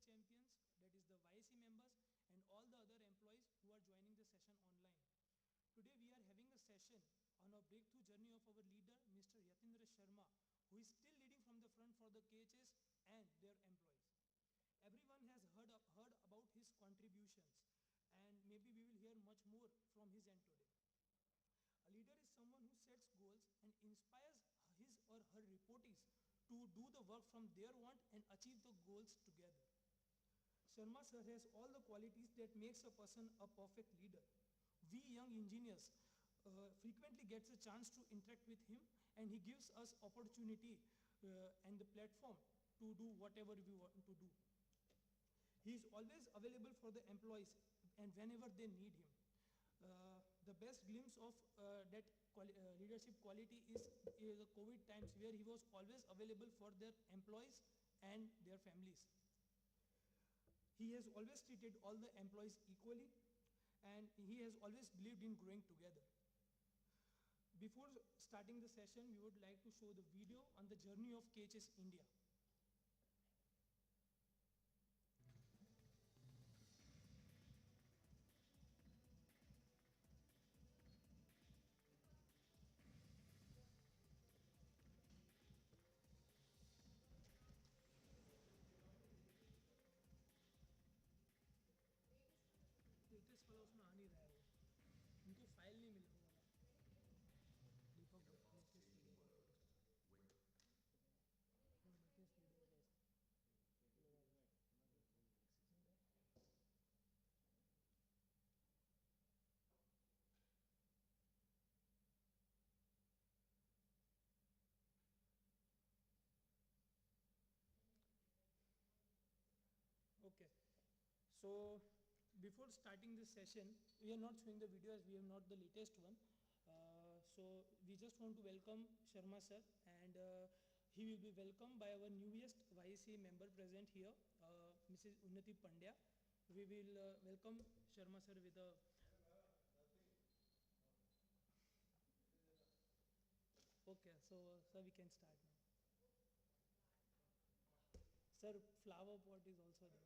champions, that is the YC members, and all the other employees who are joining the session online. Today we are having a session on a breakthrough journey of our leader, Mr. Yatindra Sharma, who is still leading from the front for the KHS and their employees. Everyone has heard about his contributions, and maybe we will hear much more from his end today. A leader is someone who sets goals and inspires his or her reportees to do the work from their want and achieve the goals together. Sharma sir has all the qualities that makes a person a perfect leader. We young engineers frequently gets a chance to interact with him, and he gives us opportunity and the platform to do whatever we want to do. He is always available for the employees and whenever they need him. The best glimpse of that leadership quality is the COVID times, where he was always available for their employees and their families. He has always treated all the employees equally, and he has always believed in growing together. Before starting the session, we would like to show the video on the journey of KHS India. Latest वाला उसमें आ नहीं रहा है, वो उनको file नहीं मिल रहा वाला Deepak latest video okay. So before starting this session, we are not showing the video as we have not the latest one. So we just want to welcome Sharma sir, and he will be welcomed by our newest YC member present here, Mrs. Unnati Pandya. We will welcome Sharma sir with a... Okay, so sir, we can start now. Sir, flower pot is also there.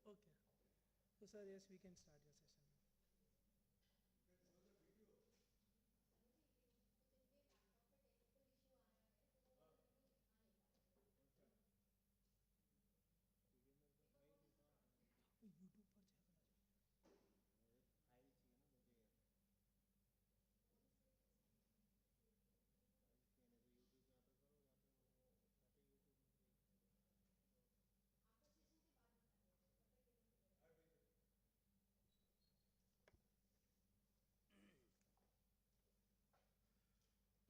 Okay. So sir, yes, we can start your session now. YouTube पर जाएगा ना?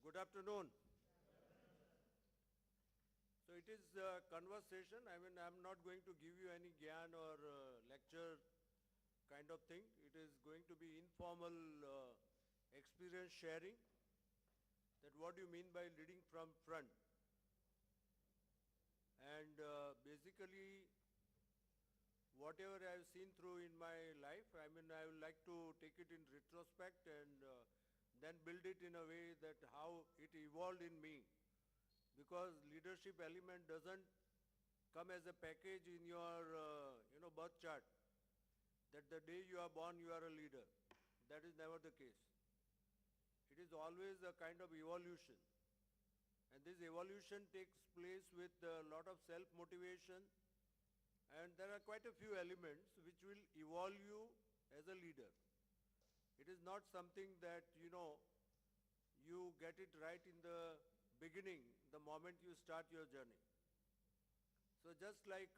Good afternoon. So it is a conversation. I mean, I'm not going to give you any gyan or lecture kind of thing. It is going to be informal experience sharing. That what do you mean by leading from front? And basically, whatever I have seen through in my life, I mean, I would like to take it in retrospect and then build it in a way that how it evolved in me. Because leadership element doesn't come as a package in your birth chart, that the day you are born you are a leader. That is never the case. It is always a kind of evolution, and this evolution takes place with a lot of self-motivation, and there are quite a few elements which will evolve you as a leader. It is not something that you get it right in the beginning, the moment you start your journey. So just like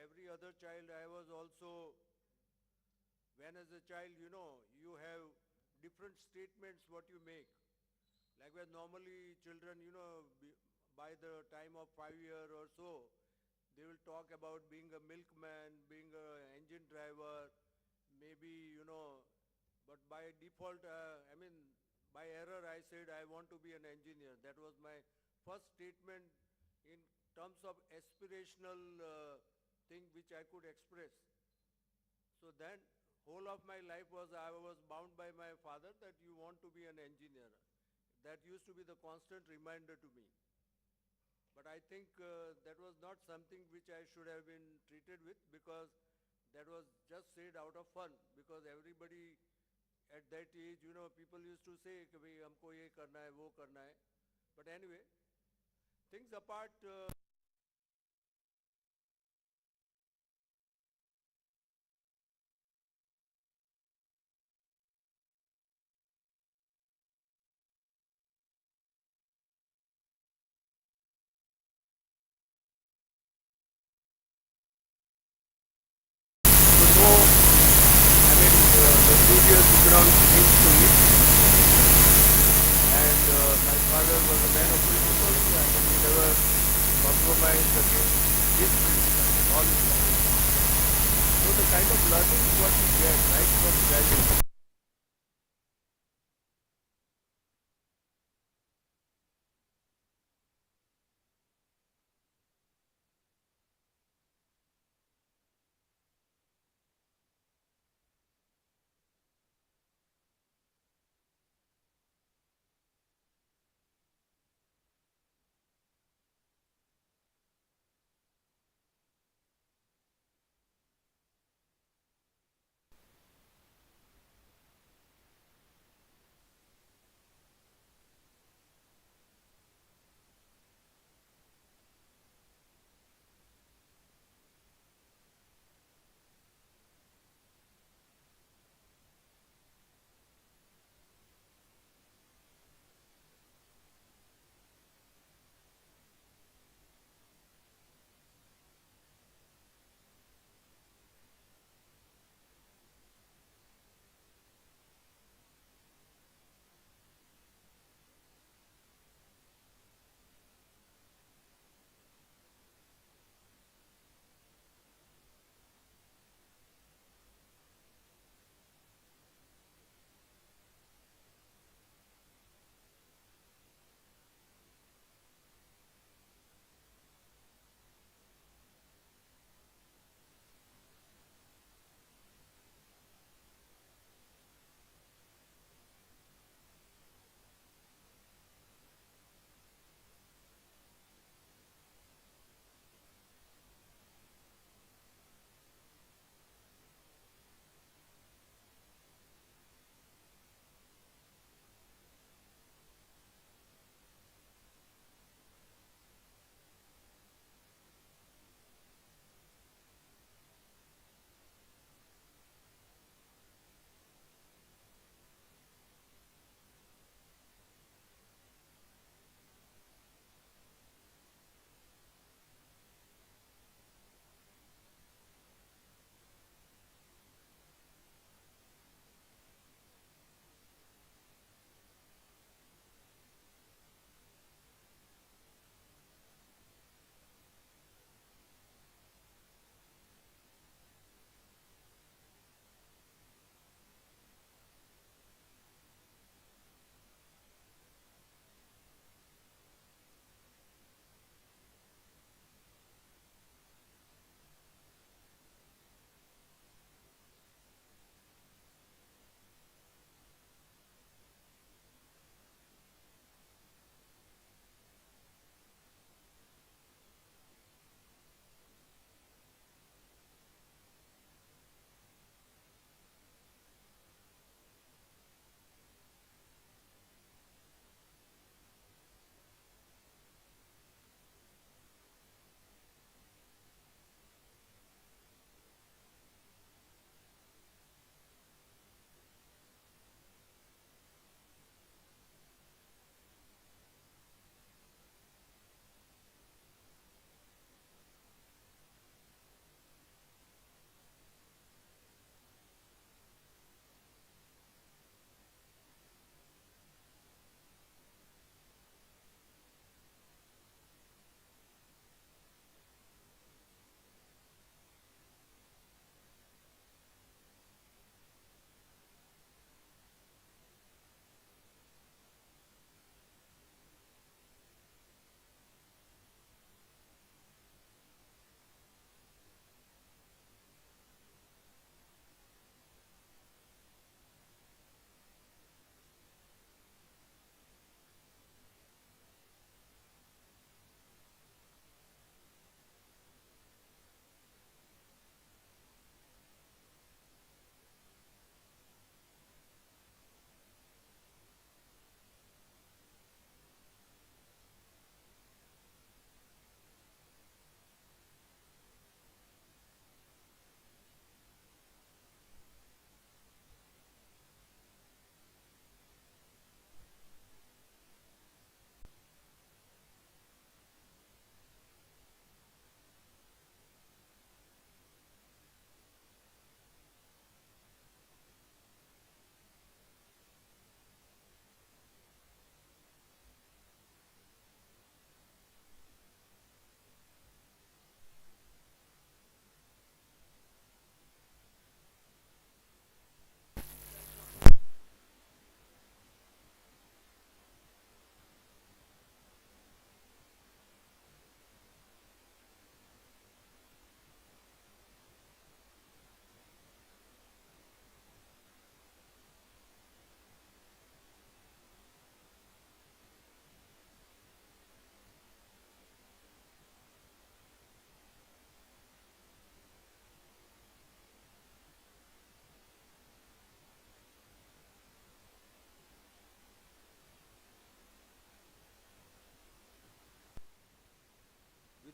every other child, I was also, when as a child, you have different statements what you make. Like where normally children, by the time of 5 years or so, they will talk about being a milkman, being an engine driver, maybe, but by default, by error I said I want to be an engineer. That was my first statement in terms of aspirational thing which I could express. So then whole of my life I was bound by my father that you want to be an engineer. That used to be the constant reminder to me. But I think that was not something which I should have been treated with, because that was just said out of fun, because everybody at that age, people used to say कि भाई हमको ये करना है, वो करना है. But anyway, things apart, to know, the previous economic things to it. And my father was a man of principles, and he never compromised against his principles all his life. So the kind of learning what we get right from childhood.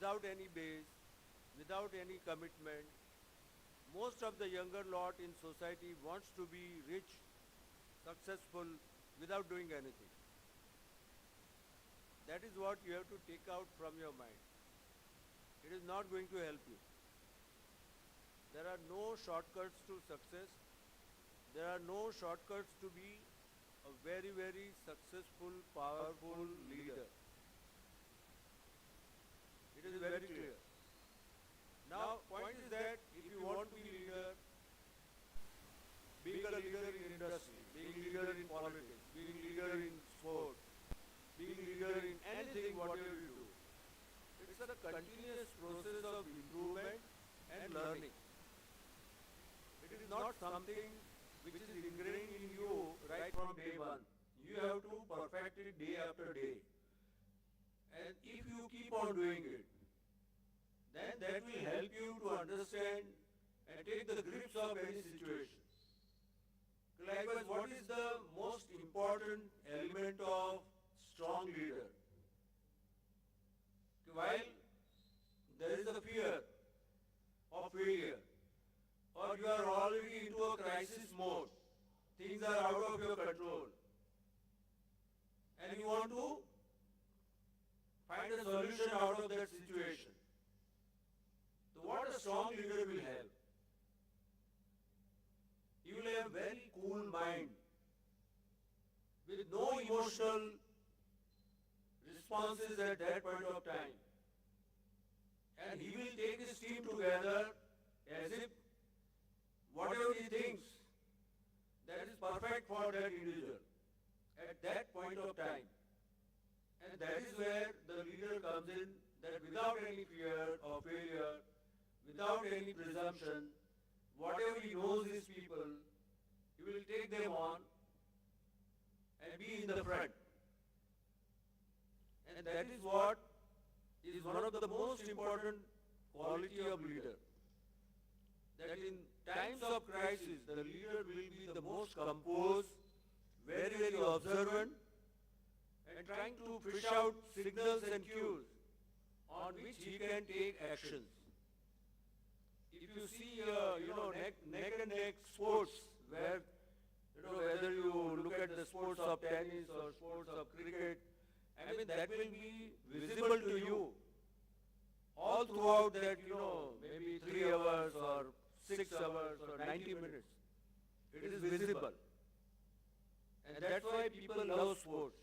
without any base, without any commitment. Most of the younger lot in society wants to be rich, successful, without doing anything. That is what you have to take out from your mind. It is not going to help you. There are no shortcuts to success. There are no shortcuts to be a very, very successful, powerful leader. It is very clear. Now, point is that if you want to be leader, being a leader in industry, being leader in politics, being leader in sport, being leader in anything, whatever you do, it's a continuous process of improvement and learning. It is not something which is ingrained in you right from day one. You have to perfect it day after day. And if you keep on doing it, then that will help you to understand and take the grips of any situation. Likewise, what is the most important element of strong leader? While there is a fear of failure, or you are already into a crisis mode, things are out of your control, and you want to find a solution out of that situation. So what a strong leader will have? He will have very cool mind, with no emotional responses at that point of time. And he will take his team together as if whatever he thinks that is perfect for that individual at that point of time. And that is where the leader comes in, that without any fear of failure, without any presumption, whatever he knows his people, he will take them on and be in the front. And that is what is one of the most important quality of leader. That in times of crisis, the leader will be the most composed, very, very observant, and trying to fish out signals and cues on which he can take actions. If you see, neck and neck sports, where, whether you look at the sports of tennis or sports of cricket, I mean, that will be visible to you all throughout that, maybe 3 hours or 6 hours or 90 minutes. It is visible. And that's why people love sports.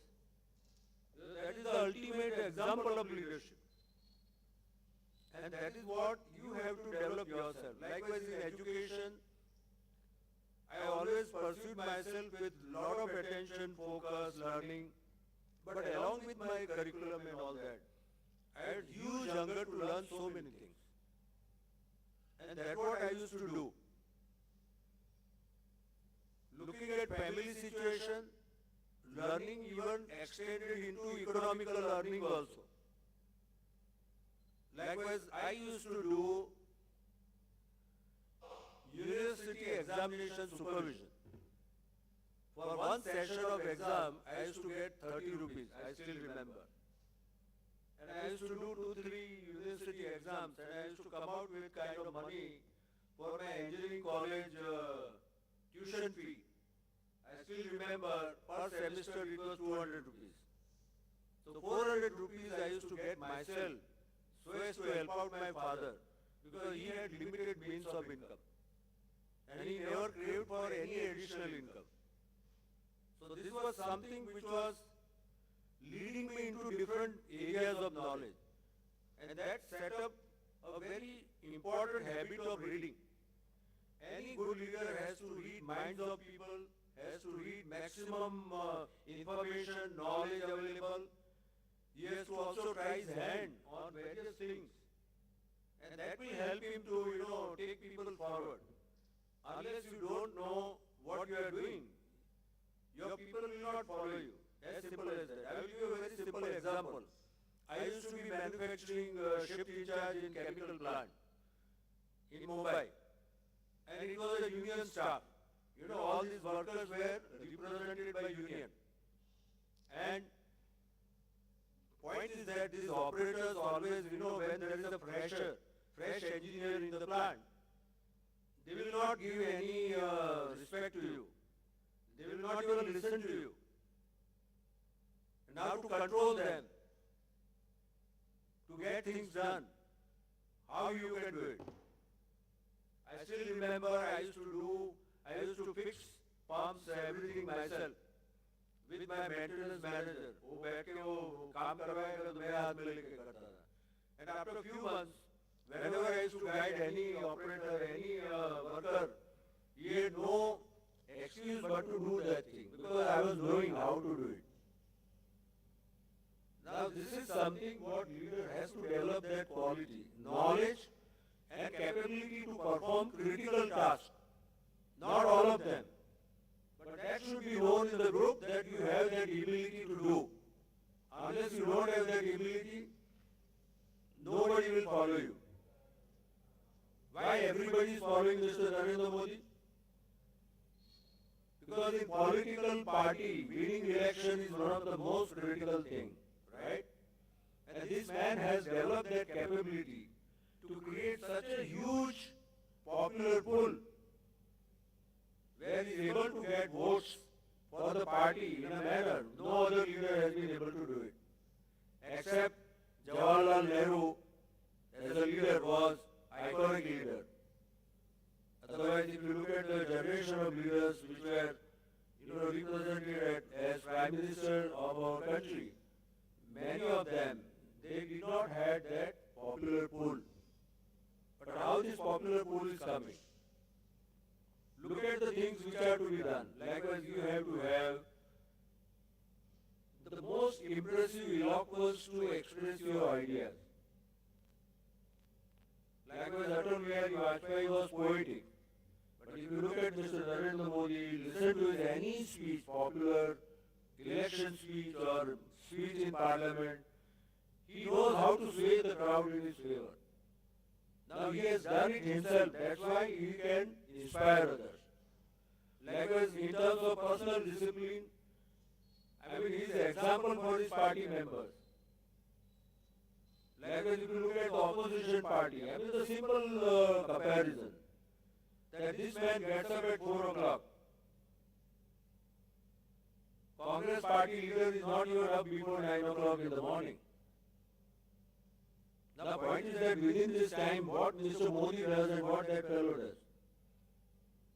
That is the ultimate example of leadership. And that is what you have to develop yourself. Likewise in education, I always pursued myself with lot of attention, focus, learning. But along with my curriculum and all that, I had huge hunger to learn so many things. And that's what I used to do. Looking at family situation, learning even extended into economical learning also. Likewise, I used to do university examination supervision. For one session of exam, I used to get 30 rupees, I still remember. And I used to do 2-3 university exams, and I used to come out with kind of money for my engineering college tuition fee. I still remember per semester it was 200 rupees. So 400 rupees I used to get myself so as to help out my father, because he had limited means of income. And he never craved for any additional income. So this was something which was leading me into different areas of knowledge. And that set up a very important habit of reading. Any good leader has to read minds of people, has to read maximum information, knowledge available. He has to also try his hand on various things. And that will help him to, take people forward. Unless you don't know what you are doing, your people will not follow you. As simple as that. I will give you a very simple example. I used to be manufacturing shift in charge in chemical plant in Mumbai. And it was a union staff. All these workers were represented by union. And point is that these operators always, when there is a fresh engineer in the plant, they will not give any respect to you. They will not even listen to you. And how to control them, to get things done, how you can do it. I still remember I used to fix pumps, everything myself with my maintenance manager. वो बैठ के वो काम करवाएगा तो मेरे हाथ में लेके करता था. And after a few months, whenever I used to guide any operator, any worker, he had no excuse but to do that thing because I was knowing how to do it. Now this is something what leader has to develop, that quality, knowledge and capability to perform critical tasks. Not all of them. But that should be known in the group that you have that ability to do. Unless you don't have that ability, nobody will follow you. Why everybody is following Mr. Narendra Modi? Because in political party, winning election is one of the most critical things, right? And this man has developed that capability to create such a huge popular pool where he is able to get votes for the party in a manner no other leader has been able to do it. Except Jawaharlal Nehru as a leader was iconic leader. Otherwise, if you look at the generation of leaders which were represented as Prime Minister of our country, many of them, they did not have that popular pool. But how this popular pool is coming? Look at the things which are to be done. Likewise, you have to have the most impressive eloquence to express your ideas. Likewise, Atal Bihari Vajpayee was poetic. But if you look at Mr. Narendra Modi, listen to his any speech, popular election speech or speech in parliament, he knows how to sway the crowd in his favor. Now he has done it himself, that's why he can inspire others. Likewise, in terms of personal discipline, he is an example for his party members. Likewise, if you look at the opposition party, the simple comparison, that this man gets up at 4 o'clock. Congress party leader is not even up before 9 o'clock in the morning. Now the point is that within this time, what Mr. Modi does and what that fellow does.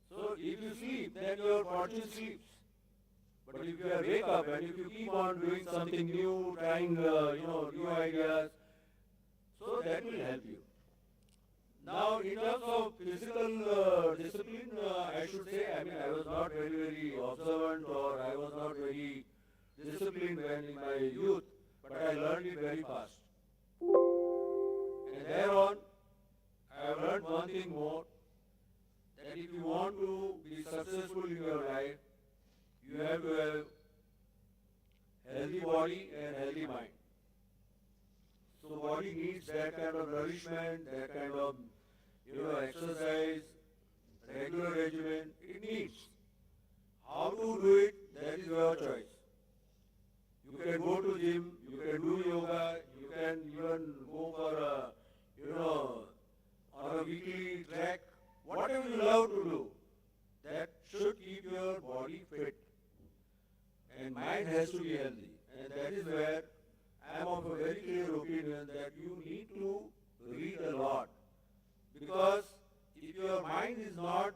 So if you sleep, then your fortune sleeps. But if you wake up and if you keep on doing something new, trying new ideas, so that will help you. Now in terms of physical discipline, I should say, I was not very observant or I was not very disciplined when in my youth, but I learned it very fast. And thereon, I have learned one thing more, that if you want to be successful in your life, you have to have healthy body and healthy mind. So body needs that kind of nourishment, that kind of exercise, regular regimen, it needs. How to do it, that is your choice. You can go to gym, you can do yoga, you can even go for on a weekly track, whatever you love to do, that should keep your body fit. And mind has to be healthy. And that is where I am of a very clear opinion that you need to read a lot. Because if your mind is not,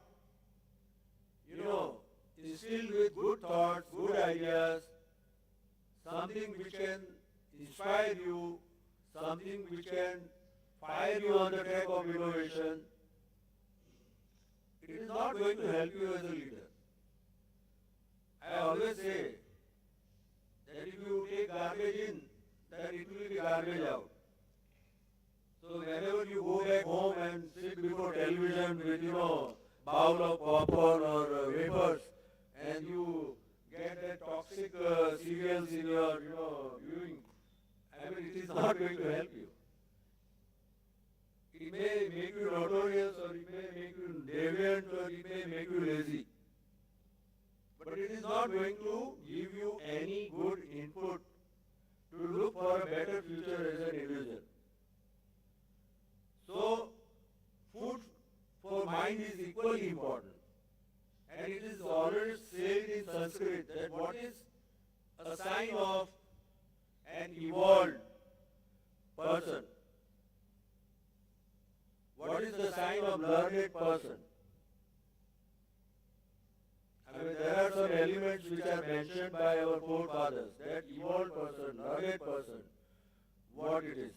instilled with good thoughts, good ideas, something which can inspire you, something which can fire you on the track of innovation, it is not going to help you as a leader. I always say that if you take garbage in, then it will be garbage out. So whenever you go back home and sit before television with, bowl of popcorn or wafers, and you get that toxic cereals in your, viewing, it is not going to help you. It may make you notorious, or it may make you deviant, or it may make you lazy. But it is not going to give you any good input to to look for a better future as an individual. So, food for mind is equally important. And it is always said in Sanskrit that what is a sign of an evolved person? What is the sign of learned person? I mean, there are some elements which are mentioned by our forefathers, that evolved person, learned person, what it is.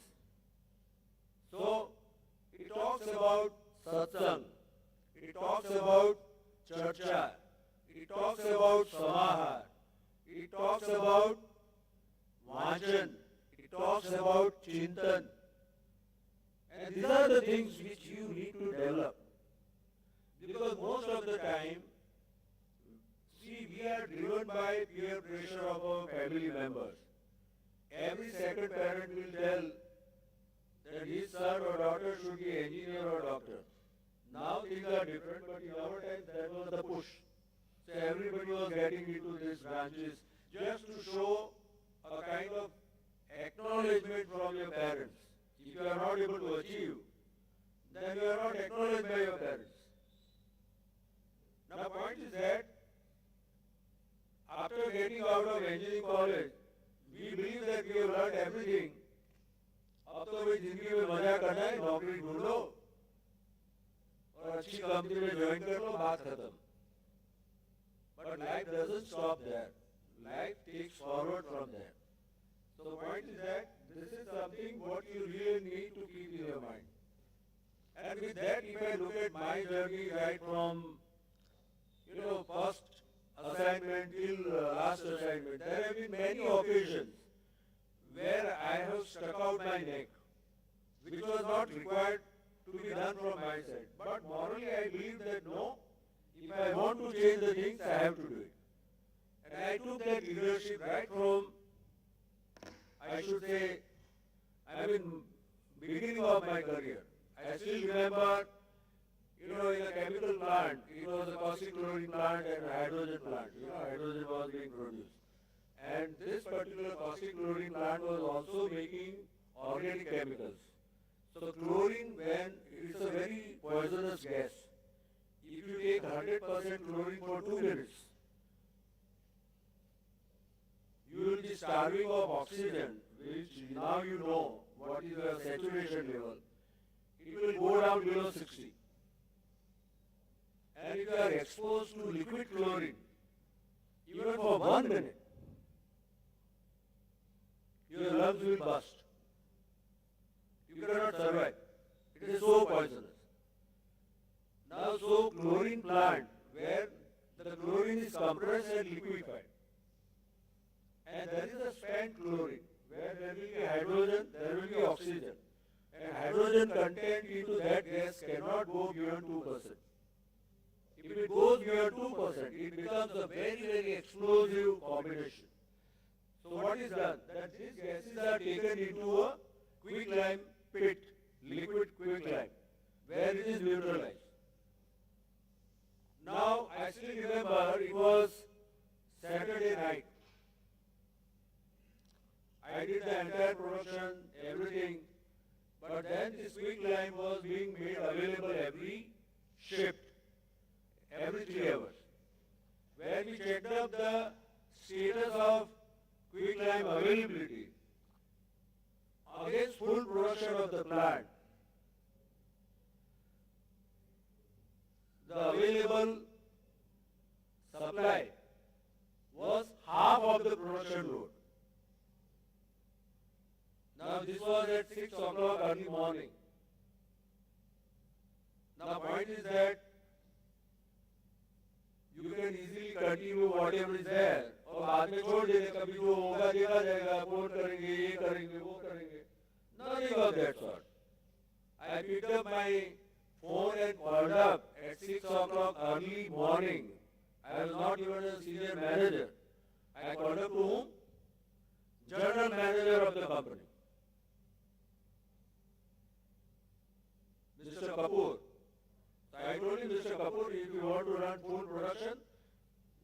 So, it talks about satsang, it talks about charcha, it talks about samahar, it talks about vanchan, it talks about chintan. And these are the things which you need to develop. Because most of the time, see, we are driven by peer pressure of our family members. Every second parent will tell that his son or daughter should be engineer or doctor. Now things are different, but in our times that was the push. So everybody was getting into these branches just to show a kind of acknowledgement from your parents. If you are not able to achieve, then you are not acknowledged by your parents. Now the point is that after getting out of engineering college, we believe that we have learned everything. अब तो भाई जिंदगी में मजा करना है, नौकरी ढूंढ लो और अच्छी कंपनी में ज्वाइन कर लो, बात खत्म. But life doesn't stop there. Life takes forward from there. So the point is that this is something what you really need to keep in your mind. And with that, if I look at my journey right from, first assignment till last assignment, there have been many occasions where I have stuck out my neck, which was not required to be done from my side. But morally I believe that no, if I want to change the things, I have to do it. And I took that leadership right from, I should say, beginning of my career. I still remember, in a chemical plant, it was a caustic chlorine plant and a hydrogen plant. Hydrogen was being produced. And this particular caustic chlorine plant was also making organic chemicals. So chlorine, when it's a very poisonous gas, if you take 100% chlorine for 2 minutes, you will be starving of oxygen, which now you know what is your saturation level. It will go down below 60. And if you are exposed to liquid chlorine, even for 1 minute, your lungs will burst. You cannot survive. It is so poisonous. Now, so chlorine plant, where the chlorine is compressed and liquefied, and there is a spent chlorine, where there will be hydrogen, there will be oxygen, and hydrogen content into that gas cannot go beyond 2%. If it goes beyond 2%, it becomes a very, very explosive combination. So what is done? That these gases are taken into a quicklime pit, liquid quicklime, where it is neutralized. Now, I still remember it was Saturday night. I did the entire production, everything, but then this quicklime was being made available every shift, every 3 hours. When we checked up the status of quicklime availability against full production of the plant, the available supply was half of the production load. Now this was at 6 o'clock early morning. Now the point is that you can easily continue whatever is there और बाद में छोड़ देने कभी जो होगा देखा जाएगा फोन करेंगे ये करेंगे वो करेंगे nothing of that sort. I picked up my phone and called up at 6 o'clock early morning. I was not even a senior manager. I called up to whom? General manager of the company, Mr. Kapoor. So I told him, Mr. Kapoor, if you want to run full production,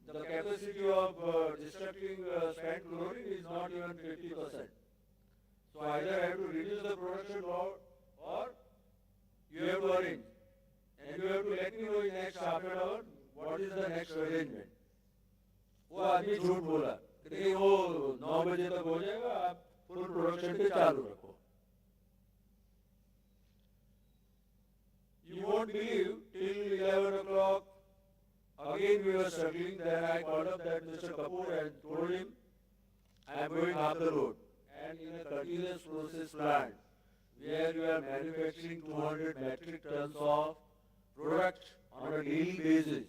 the capacity of destructing spent chlorine is not even 50%. So either I have to reduce the production load or you have to arrange. And you have to let me know in next half an hour what is the next arrangement. वो आदमी झूठ बोला कि नहीं वो 9 बजे तक हो जाएगा आप फुल प्रोडक्शन पे चालू रखो. You won't believe till 11 o'clock again we were struggling. Then I called up that Mr. Kapoor and told him I am going half the load. And in a continuous process plant where you are manufacturing 200 metric tons of product on a daily basis,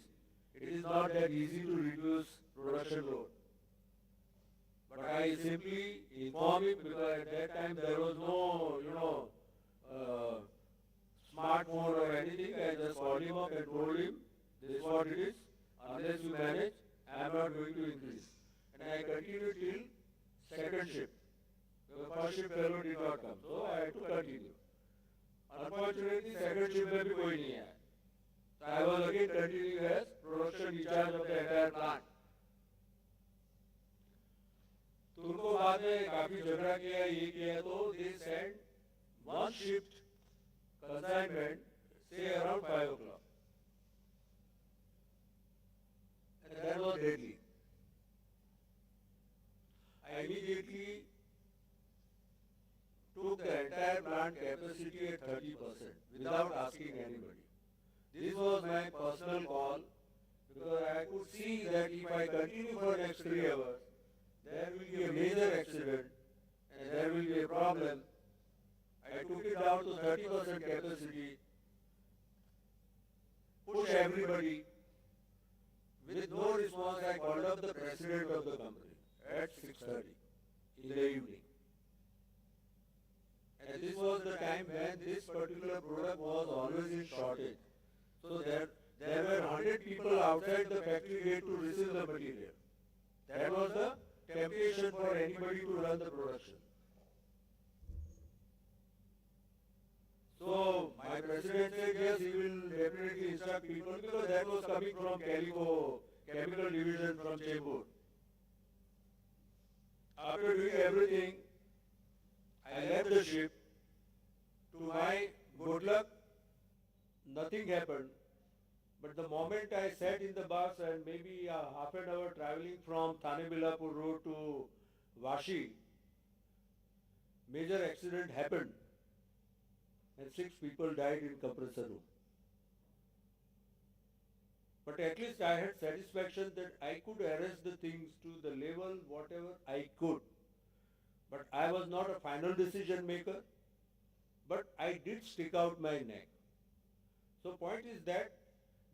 it is not that easy to reduce production load. But I simply informed him because at that time there was no, smartphone or anything. I just called him up and told him, this is what it is. Unless you manage, I am not going to increase. And I continued till second shift. The first shift fellow did not come, so I had to continue. Unfortunately, second shift में भी कोई नहीं आया. So I was again continuing as production in charge of the entire plant. तो उनको बाद में काफी झगड़ा किया, ये किया, तो they sent one shift consignment, say around 5 o'clock. And that was deadly. I immediately took the entire plant capacity at 30% without asking anybody. This was my personal call because I could see that if I continue for next 3 hours, there will be a major accident and there will be a problem. I took it down to 30% capacity, pushed everybody. With no response, I called up the president of the company at 6:30 in the evening. And this was the time when this particular product was always in shortage. So there were 100 people outside the factory gate to receive the material. That was the temptation for anybody to run the production. So my president said yes, he will definitely instruct people because that was coming from Calico Chemical Division from Chembur. After doing everything, I left the ship. To my good luck, nothing happened. But the moment I sat in the bus and maybe half an hour traveling from Thane Bilapur road to Vashi, major accident happened and 6 people died in compressor room. But at least I had satisfaction that I could arrange the things to the level whatever I could. But I was not a final decision maker, but I did stick out my neck. So point is that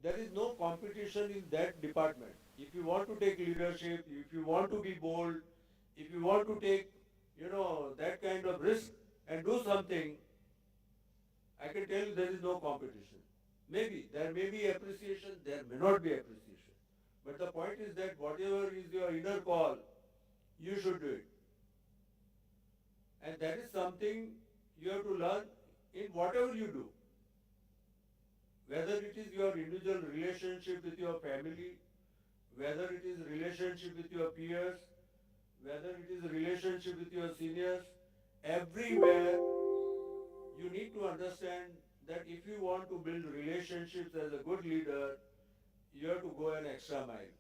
there is no competition in that department. If you want to take leadership, if you want to be bold, if you want to take, that kind of risk and do something, I can tell you there is no competition. Maybe there may be appreciation, there may not be appreciation. But the point is that whatever is your inner call, you should do it. And that is something you have to learn in whatever you do. Whether it is your individual relationship with your family, whether it is relationship with your peers, whether it is relationship with your seniors, everywhere you need to understand that if you want to build relationships as a good leader, you have to go an extra mile.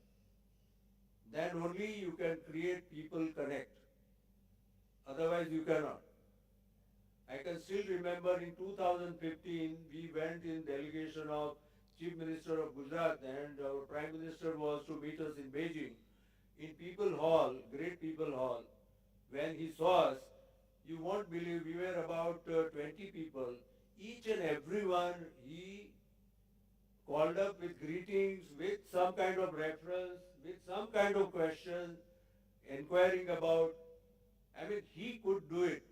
Then only you can create people connect. Otherwise you cannot. I can still remember in 2015, we went in delegation of Chief Minister of Gujarat and our Prime Minister was to meet us in Beijing. In People Hall, Great People Hall, when he saw us, you won't believe we were about 20 people. Each and everyone he called up with greetings, with some kind of reference, with some kind of question, inquiring about. I mean, he could do it.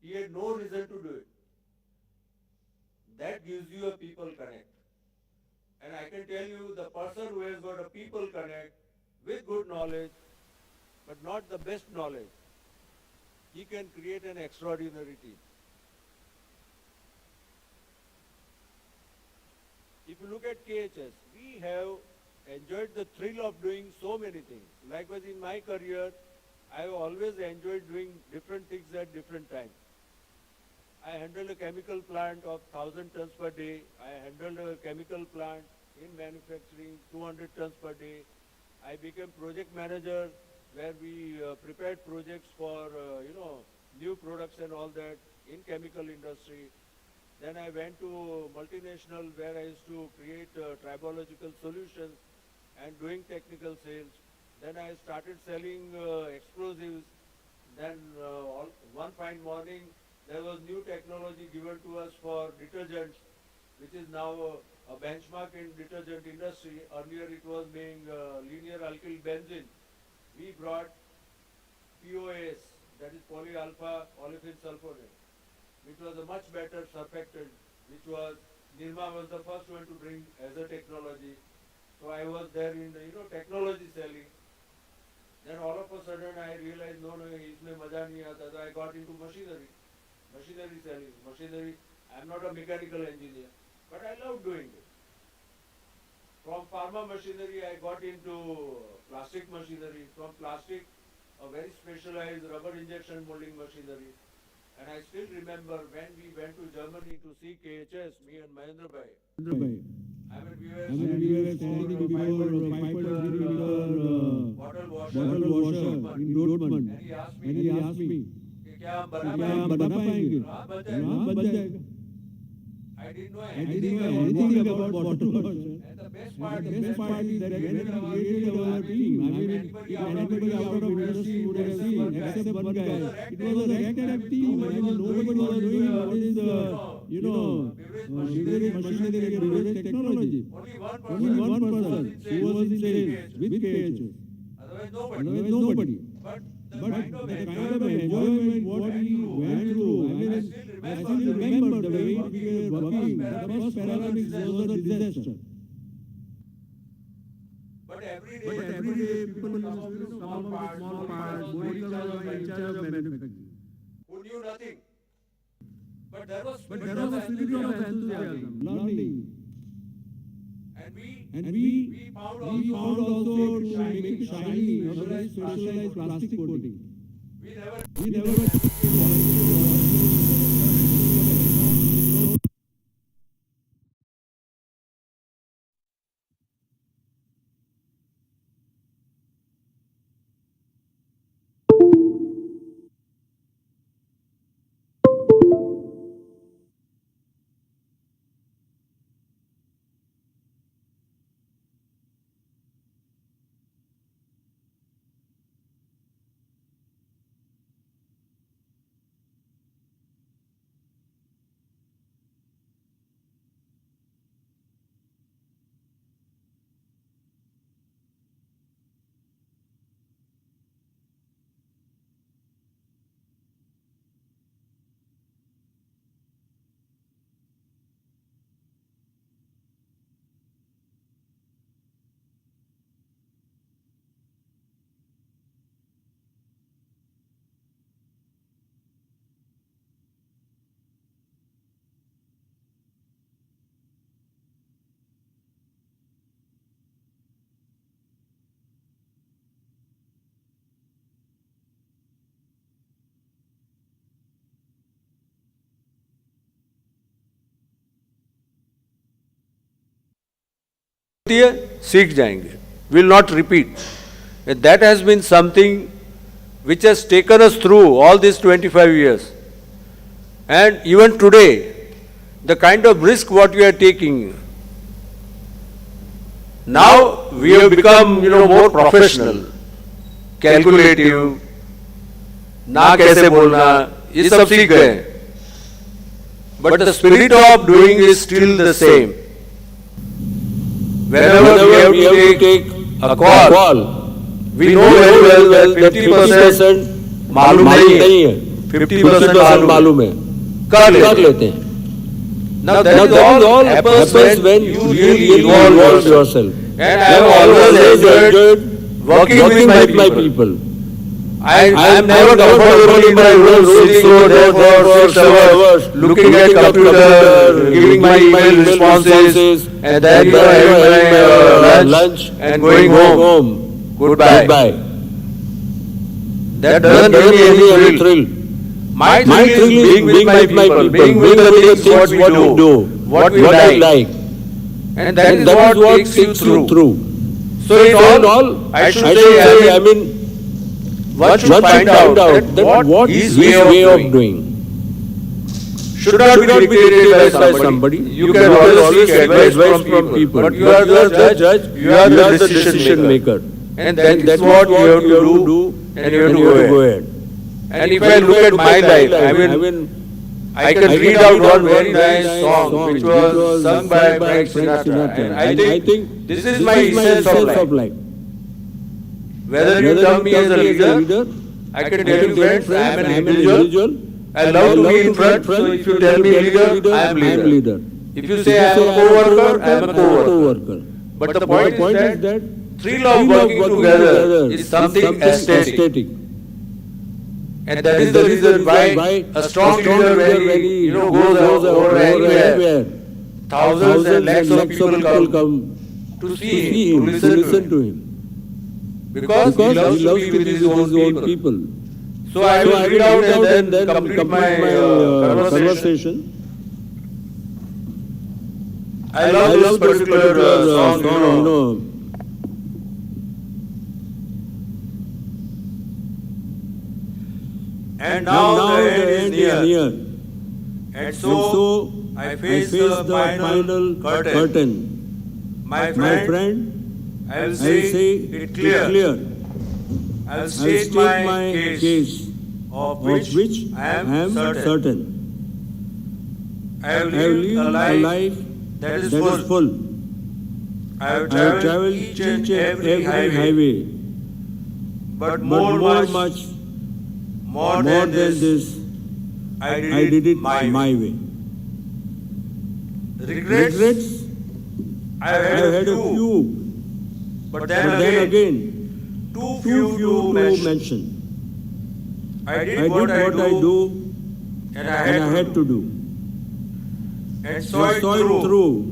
He had no reason to do it. That gives you a people connect. And I can tell you the person who has got a people connect with good knowledge, but not the best knowledge, he can create an extraordinary team. If you look at KHS, we have enjoyed the thrill of doing so many things. Likewise in my career, I have always enjoyed doing different things at different times. I handled a chemical plant of 1,000 tons per day. I handled a chemical plant in manufacturing, 200 tons per day. I became project manager where we prepared projects for, new products and all that in chemical industry. Then I went to multinational where I used to create tribological solutions and doing technical sales. Then I started selling explosives. Then one fine morning, there was new technology given to us for detergents, which is now a benchmark in detergent industry. Earlier it was being linear alkyl benzene. We brought POS, that is polyalpha olefin sulfonate, which was a much better surfactant, which was, Nirma was the first one to bring as a technology. So I was there in, technology selling. Then all of a sudden I realized, no, isme maja nahi aata. So I got into machinery selling. Machinery, I am not a mechanical engineer, but I love doing it. From pharma machinery, I got into plastic machinery. From plastic, a very specialized rubber injection molding machinery. And I still remember when we went to Germany to see KHS, me and Mahendra Bhai. I mean, we were standing before a 5.3 bottle washer in Dortmund. And he asked me, क्या हम बना पाएंगे? हाँ, बन जाएगा. I didn't know anything about water washer. And the best part is that when we created our team, I mean, anybody out of industry would have seen, except one guy. It was a ragtag team. I mean, nobody was doing what is beverage machinery and beverage technology. Only one person. He was in sales with KHS. Otherwise, nobody. But the kind of enjoyment what we went through, I mean, I still remember the way we were working. The first paramedics was a disaster. But every day people come up with small parts, body colors were in charge of manufacturing. Who knew nothing? But there was spirit of enthusiasm, learning. And we found also to make it shiny, a very specialized plastic coating. We never सीख जाएंगे, will not repeat. And that has been something which has taken us through all these 25 years. And even today, the kind of risk what we are taking, now we have become, more professional, calculative, ना कैसे बोलना, ये सब सीख गए. But the spirit of doing is still the same. Whenever we have to take a call, we know very well that 50% मालूम नहीं है, 50% मालूम है, कर लेते हैं. Now that is all happens when you really involve yourself. And I have always enjoyed working with my people. I am never comfortable in my room sitting over there for 6 hours, looking at computer, giving my email responses, and then having my lunch and going home. Goodbye. that doesn't give me any thrill. My thrill is being with my people, being with the things what we do, what we like. And that is what takes you through. So in all, I should say, I mean, one should find out that what is way of doing. Should not be dictated by somebody. You can always seek advice from people. But you are the judge, you are the decision maker. And that's what you have to do, and you have to go ahead. And if I look at my life, I can read out one very nice song which was sung by Frank Sinatra. And I think this is my essence of life. Whether you term me as a leader, I can tell you friends, I am an individual. I love to be in front, so if you tell me leader, I am leader. If you say I am a co-worker, I am a co-worker. But the point is that thrill of working together is something aesthetic. And that is the reason why a strong leader when he goes over anywhere, thousands and lakhs of people come to see him, to listen to him. Because he loves to be with his own people. So I will read out and then complete my conversation. I love this particular song, And now the end is near. And so I face the final curtain. My friend, I will say it clear. I will state my case, of which I am certain. I have lived a life that is full. I have traveled each and every highway. But more than this, I did it my way. Regrets? I have had a few. But then again, too few to mention. I did what I do, and I had to do. And saw it through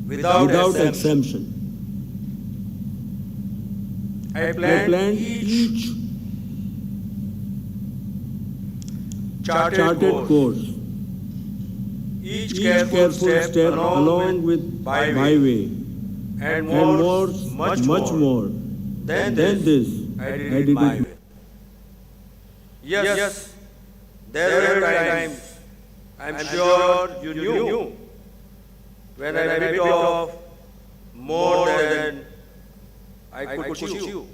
without exemption. I planned each charted course, each careful step along with byway, and much more than this, I did it my way. Yes, there were times, I'm sure you knew, when I bit off more than I could chew.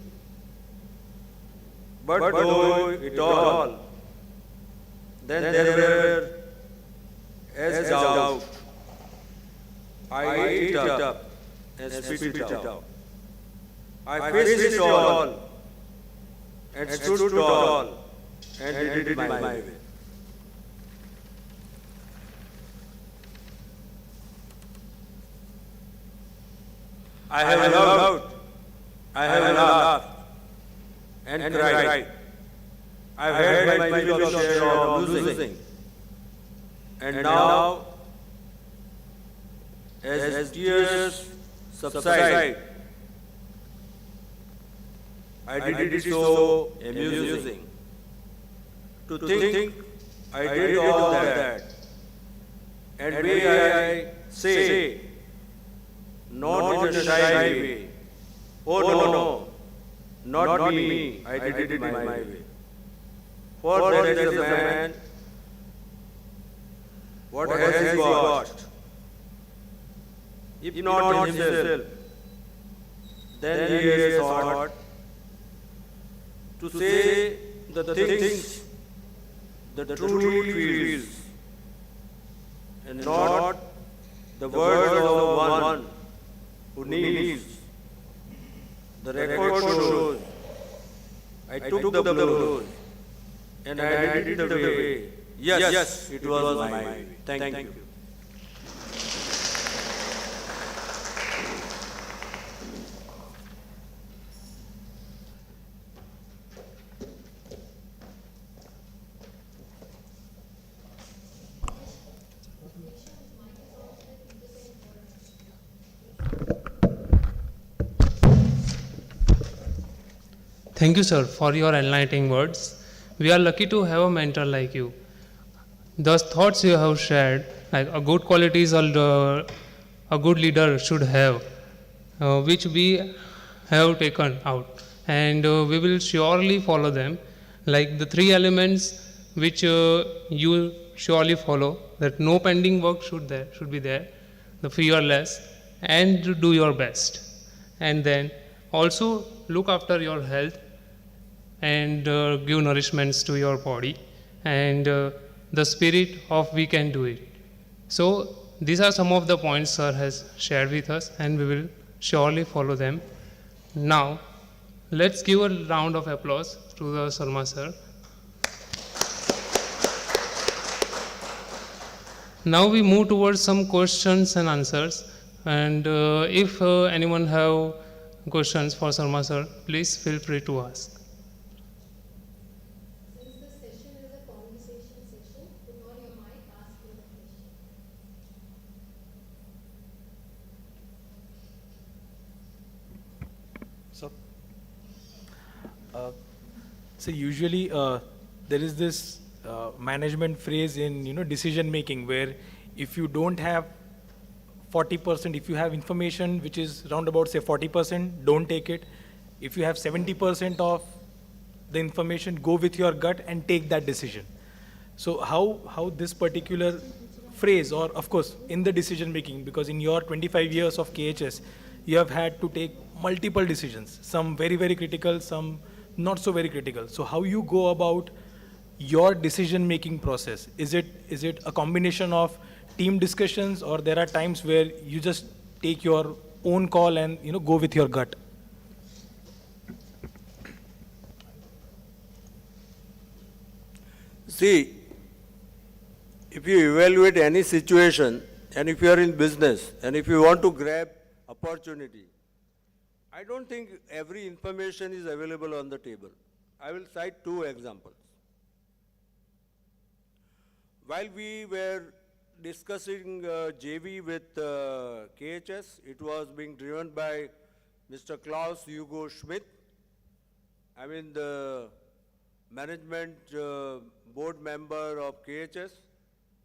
But though it all, then there were as doubt. I ate it up and spit it out. I faced it all and stood tall and did it my way. I have loved, I have laughed and cried. I have had my fill of share of losing. And now, as tears subside, I did it so amusing. To think I did all that. And may I say, not in a shy way. Oh no, not me, I did it my way. For there is a man, what has he got? If not himself, then he has sought to say the things that truly feels, and not the words of one who needs. The record shows I took the blows and I did it the way. Yes, it was my way. Thank you. Thank you, sir, for your enlightening words. We are lucky to have a mentor like you. The thoughts you have shared, like a good qualities a good leader should have, which we have taken out, and we will surely follow them. Like the three elements which you surely follow: that no pending work should be there, the fearless, and to do your best, and then also look after your health and give nourishments to your body, and the spirit of we can do it. So these are some of the points sir has shared with us, and we will surely follow them. Now let's give a round of applause to the Sharma sir. Now we move towards some questions and answers, and if anyone have questions for Sharma sir, please feel free to ask. Since the session is a conversation session, put on your mic, ask me the question. So, usually there is this management phrase in decision making where if you don't have 40%, if you have information which is round about say 40%, don't take it. If you have 70% of the information, go with your gut and take that decision. So how this particular phrase, or of course in the decision making, because in your 25 years of KHS, you have had to take multiple decisions, some very, very critical, some not so very critical. So how you go about your decision making process? Is it a combination of team discussions, or there are times where you just take your own call and go with your gut? See, if you evaluate any situation, and if you are in business, and if you want to grab opportunity, I don't think every information is available on the table. I will cite two examples. While we were discussing JV with KHS, it was being driven by Mr. Klaus Hugo Schmidt. I mean the management board member of KHS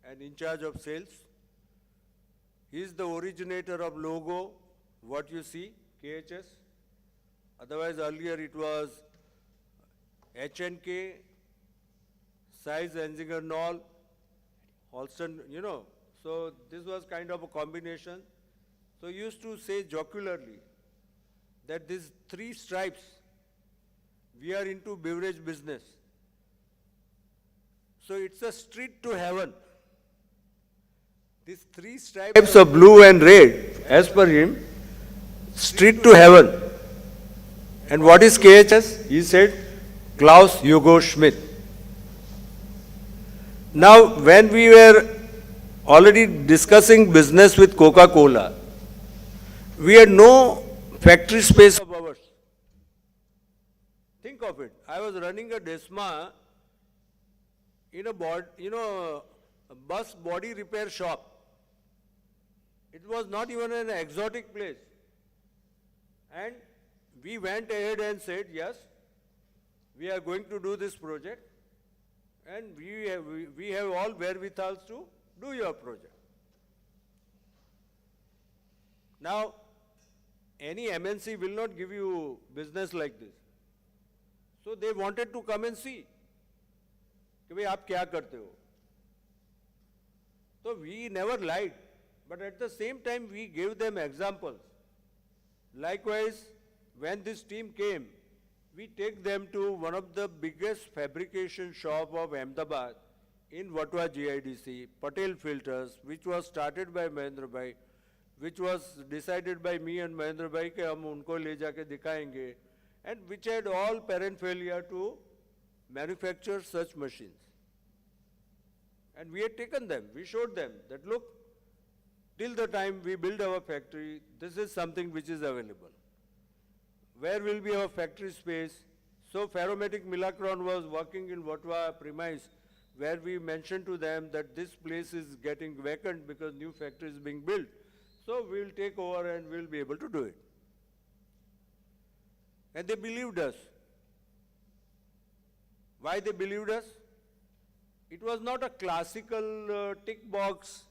and in charge of sales. He is the originator of logo, what you see, KHS. Otherwise earlier it was HNK, Size Enzinger Knoll, Holston, so this was kind of a combination. So he used to say jocularly that these three stripes, we are into beverage business. So it's a street to heaven. These three stripes of blue and red, as per him, street to heaven. And what is KHS? He said, Klaus Hugo Schmidt. Now, when we were already discussing business with Coca-Cola, we had no factory space of ours. Think of it. I was running a Desma in a bus body repair shop. It was not even an exotic place. And we went ahead and said, yes, we are going to do this project, and we have all wherewithals to do your project. Now, any MNC will not give you business like this. So they wanted to come and see. कि भाई आप क्या करते हो? So we never lied, but at the same time we gave them examples. Likewise, when this team came, we take them to one of the biggest fabrication shop of Ahmedabad in Vatwa GIDC, Patel Filters, which was started by Mahendra Bhai, which was decided by me and Mahendra Bhai कि हम उनको ले जाके दिखाएंगे, and which had all paraphernalia to manufacture such machines. And we had taken them, we showed them that look, till the time we build our factory, this is something which is available. Where will be our factory space? So Ferromatic Milacron was working in Vatwa premise, where we mentioned to them that this place is getting vacant because new factory is being built. So we'll take over and we'll be able to do it. And they believed us. Why they believed us? It was not a classical tick box,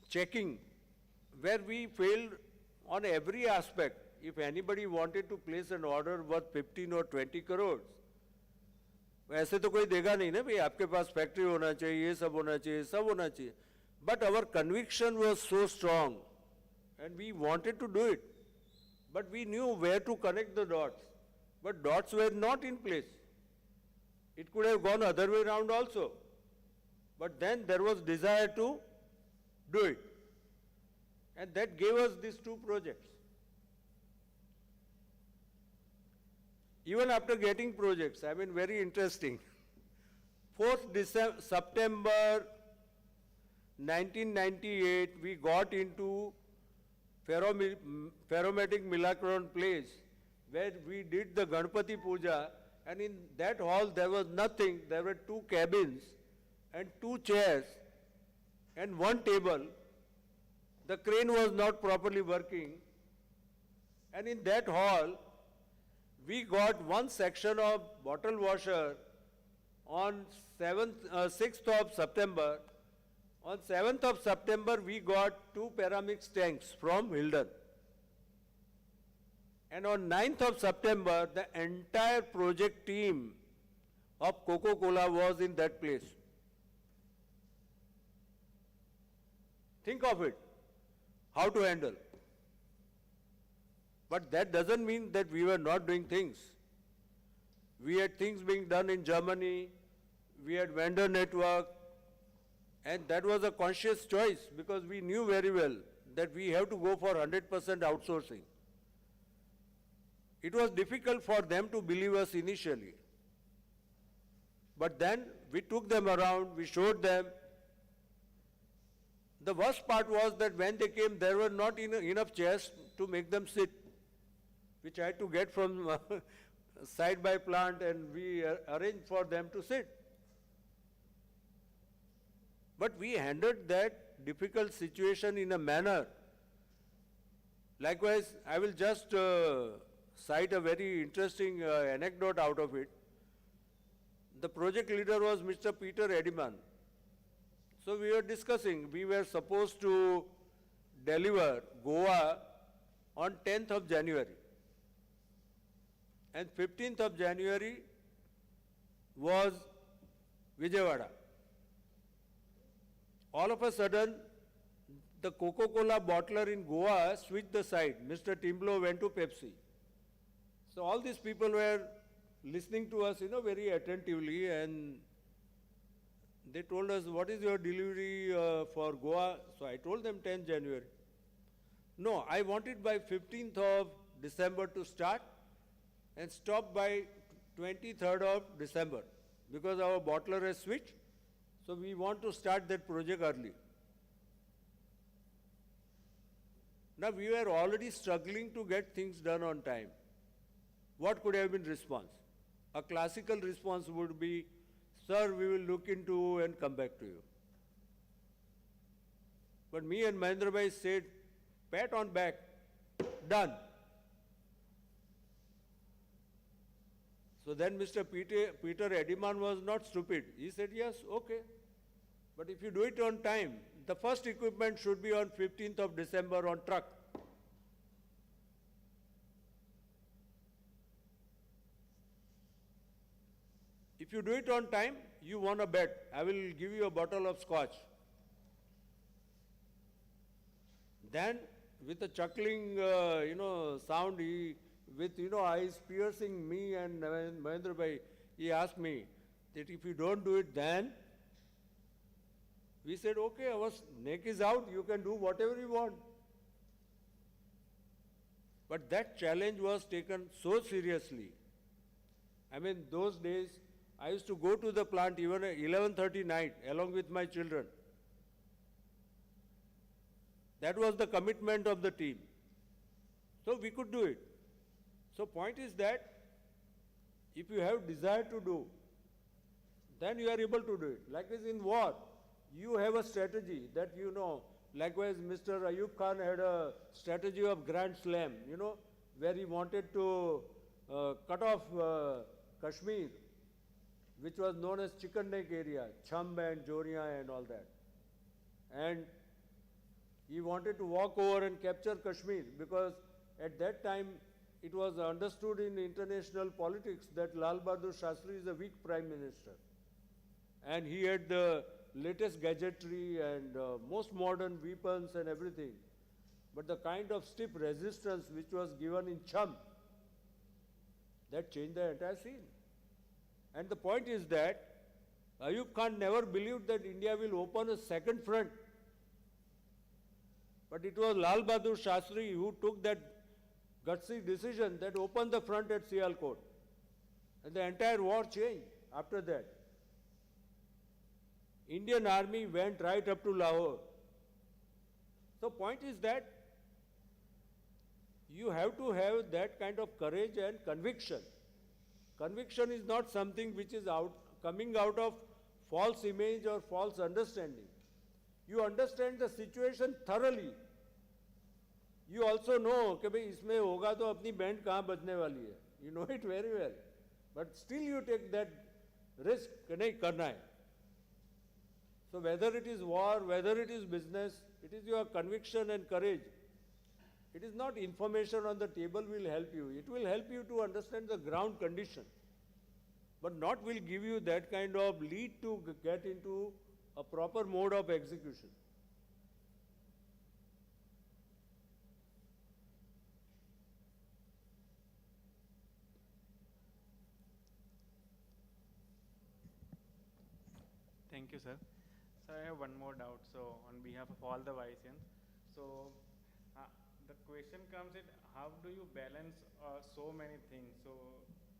checking, where we failed on every aspect. If anybody wanted to place an order worth 15 or 20 crores, ऐसे तो कोई देगा नहीं ना भाई आपके पास factory होना चाहिए, ये सब होना चाहिए, सब होना चाहिए. But our conviction was so strong and we wanted to do it. But we knew where to connect the dots. But dots were not in place. It could have gone other way around also. But then there was desire to do it. And that gave us these two projects. Even after getting projects, I mean, very interesting. 4th September 1998, we got into Ferromatic Milacron place, where we did the Ganpati Puja, and in that hall there was nothing. There were 2 cabins and 2 chairs and 1 table. The crane was not properly working, and in that hall we got 1 section of bottle washer on 6th of September. On 7th of September, we got 2 Paramix tanks from Hilden. And on 9th of September, the entire project team of Coca-Cola was in that place. Think of it, how to handle. But that doesn't mean that we were not doing things. We had things being done in Germany, we had vendor network, and that was a conscious choice because we knew very well that we have to go for 100% outsourcing. It was difficult for them to believe us initially. But then we took them around, we showed them. The worst part was that when they came, there were not enough chairs to make them sit, which I had to get from side by plant, and we arranged for them to sit. But we handled that difficult situation in a manner. Likewise, I will just cite a very interesting anecdote out of it. The project leader was Mr. Peter Ediman. So we were discussing, we were supposed to deliver Goa on 10th of January. And 15th of January was Vijayawada. All of a sudden, the Coca-Cola bottler in Goa switched the side. Mr. Timblo went to Pepsi. So all these people were listening to us, very attentively, and they told us, what is your delivery for Goa? So I told them 10th January. No, I wanted by 15th of December to start and stop by 23rd of December because our bottler has switched. So we want to start that project early. Now we were already struggling to get things done on time. What could have been response? A classical response would be, sir, we will look into and come back to you. But me and Mahendra Bhai said, pat on back, done. So then Mr. Peter Ediman was not stupid. He said, yes, okay. But if you do it on time, the first equipment should be on 15th of December on truck. If you do it on time, you won a bet. I will give you a bottle of scotch. Then, with a chuckling, sound, with, eyes piercing me and Mahendra Bhai, he asked me that if you don't do it then, we said, okay, our neck is out, you can do whatever you want. But that challenge was taken so seriously. I mean, those days, I used to go to the plant even at 11:30 night along with my children. That was the commitment of the team. So we could do it. So point is that if you have desire to do, then you are able to do it. Likewise in war, you have a strategy that you know. Likewise, Mr. Ayub Khan had a strategy of Grand Slam, where he wanted to cut off Kashmir, which was known as Chicken Neck area, Cham and Joria and all that. And he wanted to walk over and capture Kashmir because at that time it was understood in international politics that Lal Bahadur Shastri is a weak prime minister. And he had the latest gadgetry and most modern weapons and everything. But the kind of stiff resistance which was given in Cham, that changed the entire scene. And the point is that Ayub Khan never believed that India will open a second front. But it was Lal Bahadur Shastri who took that gutsy decision that opened the front at Sialkot. And the entire war changed after that. Indian army went right up to Lahore. So point is that you have to have that kind of courage and conviction. Conviction is not something which is coming out of false image or false understanding. You understand the situation thoroughly. You also know कि भाई इसमें होगा तो अपनी band कहाँ बजने वाली है. You know it very well. But still you take that risk कि नहीं करना है. So whether it is war, whether it is business, it is your conviction and courage. It is not information on the table will help you. It will help you to understand the ground condition. But not will give you that kind of lead to get into a proper mode of execution. Thank you, sir. So I have one more doubt. So on behalf of all the Viceans, so the question comes in, how do you balance so many things? So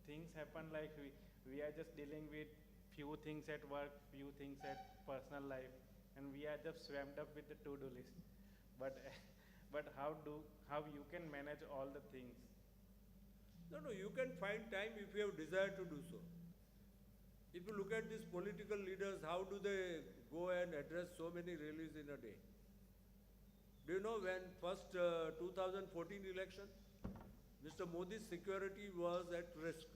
things happen like we are just dealing with few things at work, few things at personal life, and we are just swamped up with the to-do list. But how you can manage all the things? No, you can find time if you have desire to do so. If you look at these political leaders, how do they go and address so many rallies in a day? Do you know when first 2014 election, Mr. Modi's security was at risk.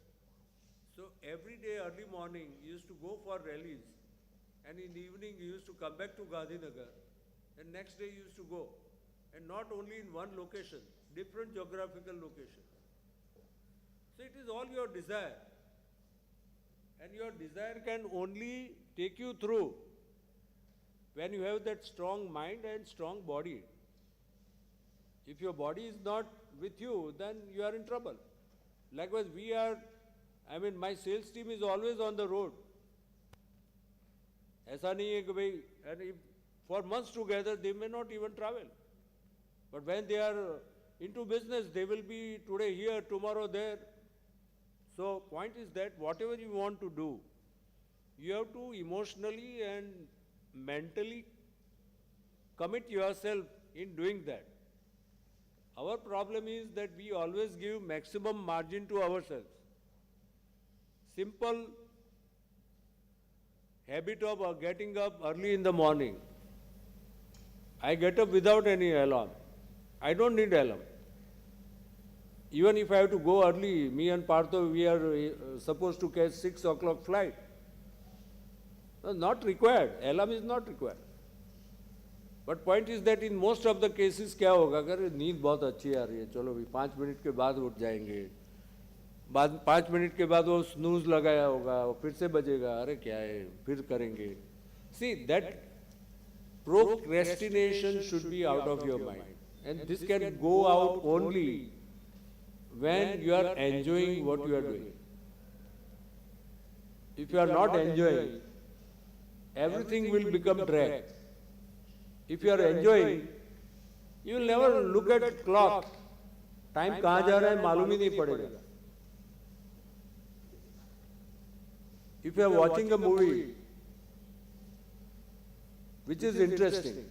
So every day early morning he used to go for rallies, and in the evening he used to come back to Gandhinagar, and next day he used to go. And not only in one location, different geographical locations. So it is all your desire. And your desire can only take you through when you have that strong mind and strong body. If your body is not with you, then you are in trouble. Likewise, my sales team is always on the road. ऐसा नहीं है कि भाई, and if for months together they may not even travel. But when they are into business, they will be today here, tomorrow there. So point is that whatever you want to do, you have to emotionally and mentally commit yourself in doing that. Our problem is that we always give maximum margin to ourselves. Simple habit of getting up early in the morning. I get up without any alarm. I don't need alarm. Even if I have to go early, me and Partho, we are supposed to catch 6 o'clock flight. No, not required. Alarm is not required. But point is that in most of the cases क्या होगा, अगर नींद बहुत अच्छी आ रही है, चलो भी 5 मिनट के बाद उठ जाएंगे, बाद 5 मिनट के बाद वो स्नूज लगाया होगा, वो फिर से बजेगा, अरे क्या है, फिर करेंगे. See, that procrastination should be out of your mind. And this can go out only when you are enjoying what you are doing. If you are not enjoying, everything will become drag. If you are enjoying, you will never look at clock. Time कहाँ जा रहा है मालूम ही नहीं पड़ेगा. If you are watching a movie which is interesting,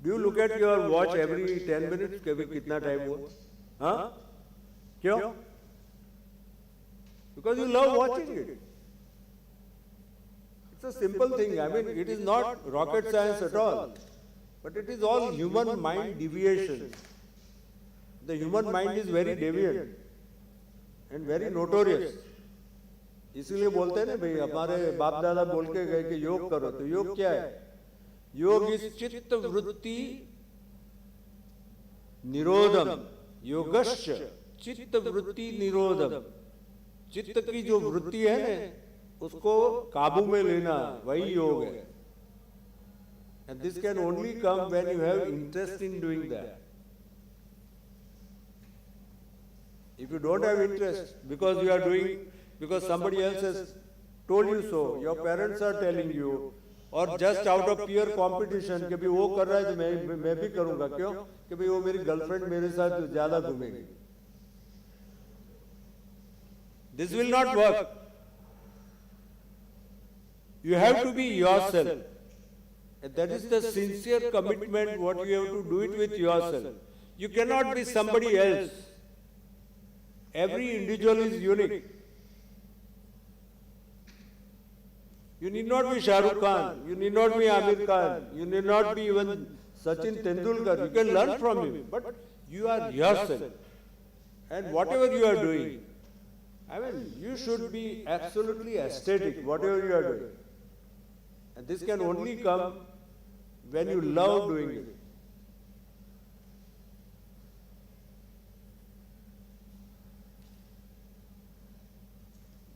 do you look at your watch every 10 minutes? कि कितना time हुआ? हाँ? क्यों? Because you love watching it. It's a simple thing. I mean, it is not rocket science at all. But it is all human mind deviation. The human mind is very deviant. and very notorious. इसीलिए बोलते हैं ना भाई, हमारे बाप दादा बोल के गए कि योग करो, तो योग क्या है? योग इज चित्त वृत्ति निरोधम, योगश्च चित्त वृत्ति निरोधम. चित्त की जो वृत्ति है ना, उसको काबू में लेना, वही योग है. And this can only come when you have interest in doing that. If you don't have interest, because you are doing, because somebody else has told you so, your parents are telling you, or just out of pure competition कि भाई वो कर रहा है तो मैं भी करूँगा, क्यों? कि भाई वो मेरी गर्लफ्रेंड मेरे साथ ज़्यादा घूमेगी. This will not work. You have to be yourself. And that is the sincere commitment what you have to do it with yourself. You cannot be somebody else. Every individual is unique. You need not be Shah Rukh Khan, you need not be Amir Khan, you need not be even Sachin Tendulkar. You can learn from him, but you are yourself. And whatever you are doing, I mean, you should be absolutely aesthetic, whatever you are doing. And this can only come when you love doing it.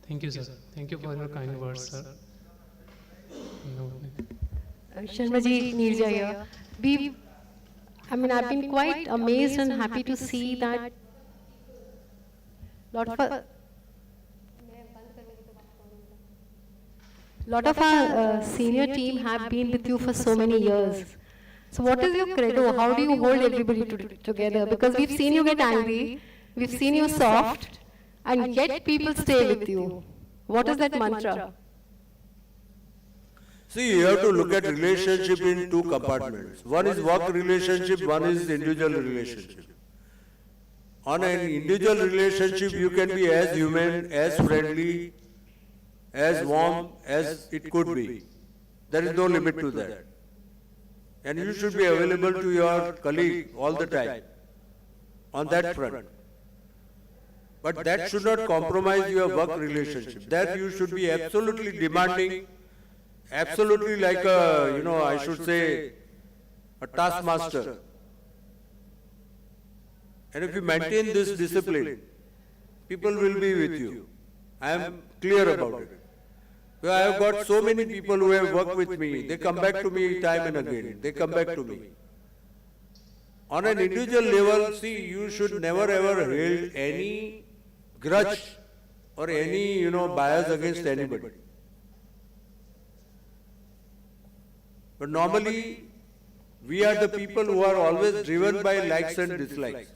Thank you, sir. Thank you for your kind words, sir. No. Sharma ji, Neerja here. I've been quite amazed and happy to see that lot of our senior team have been with you for so many years. So what is your credo? How do you hold everybody together? Because we've seen you get angry, we've seen you soft, and yet people stay with you. What is that mantra? See, you have to look at relationship in two compartments. One is work relationship, one is individual relationship. On an individual relationship, you can be as human, as friendly, as warm as it could be. There is no limit to that. And you should be available to your colleague all the time on that front. But that should not compromise your work relationship. That you should be absolutely demanding, absolutely like a, I should say, a taskmaster. And if you maintain this discipline, people will be with you. I am clear about it. I have got so many people who have worked with me. They come back to me time and again. They come back to me. On an individual level, see, you should never ever hold any grudge or any, bias against anybody. But normally, we are the people who are always driven by likes and dislikes.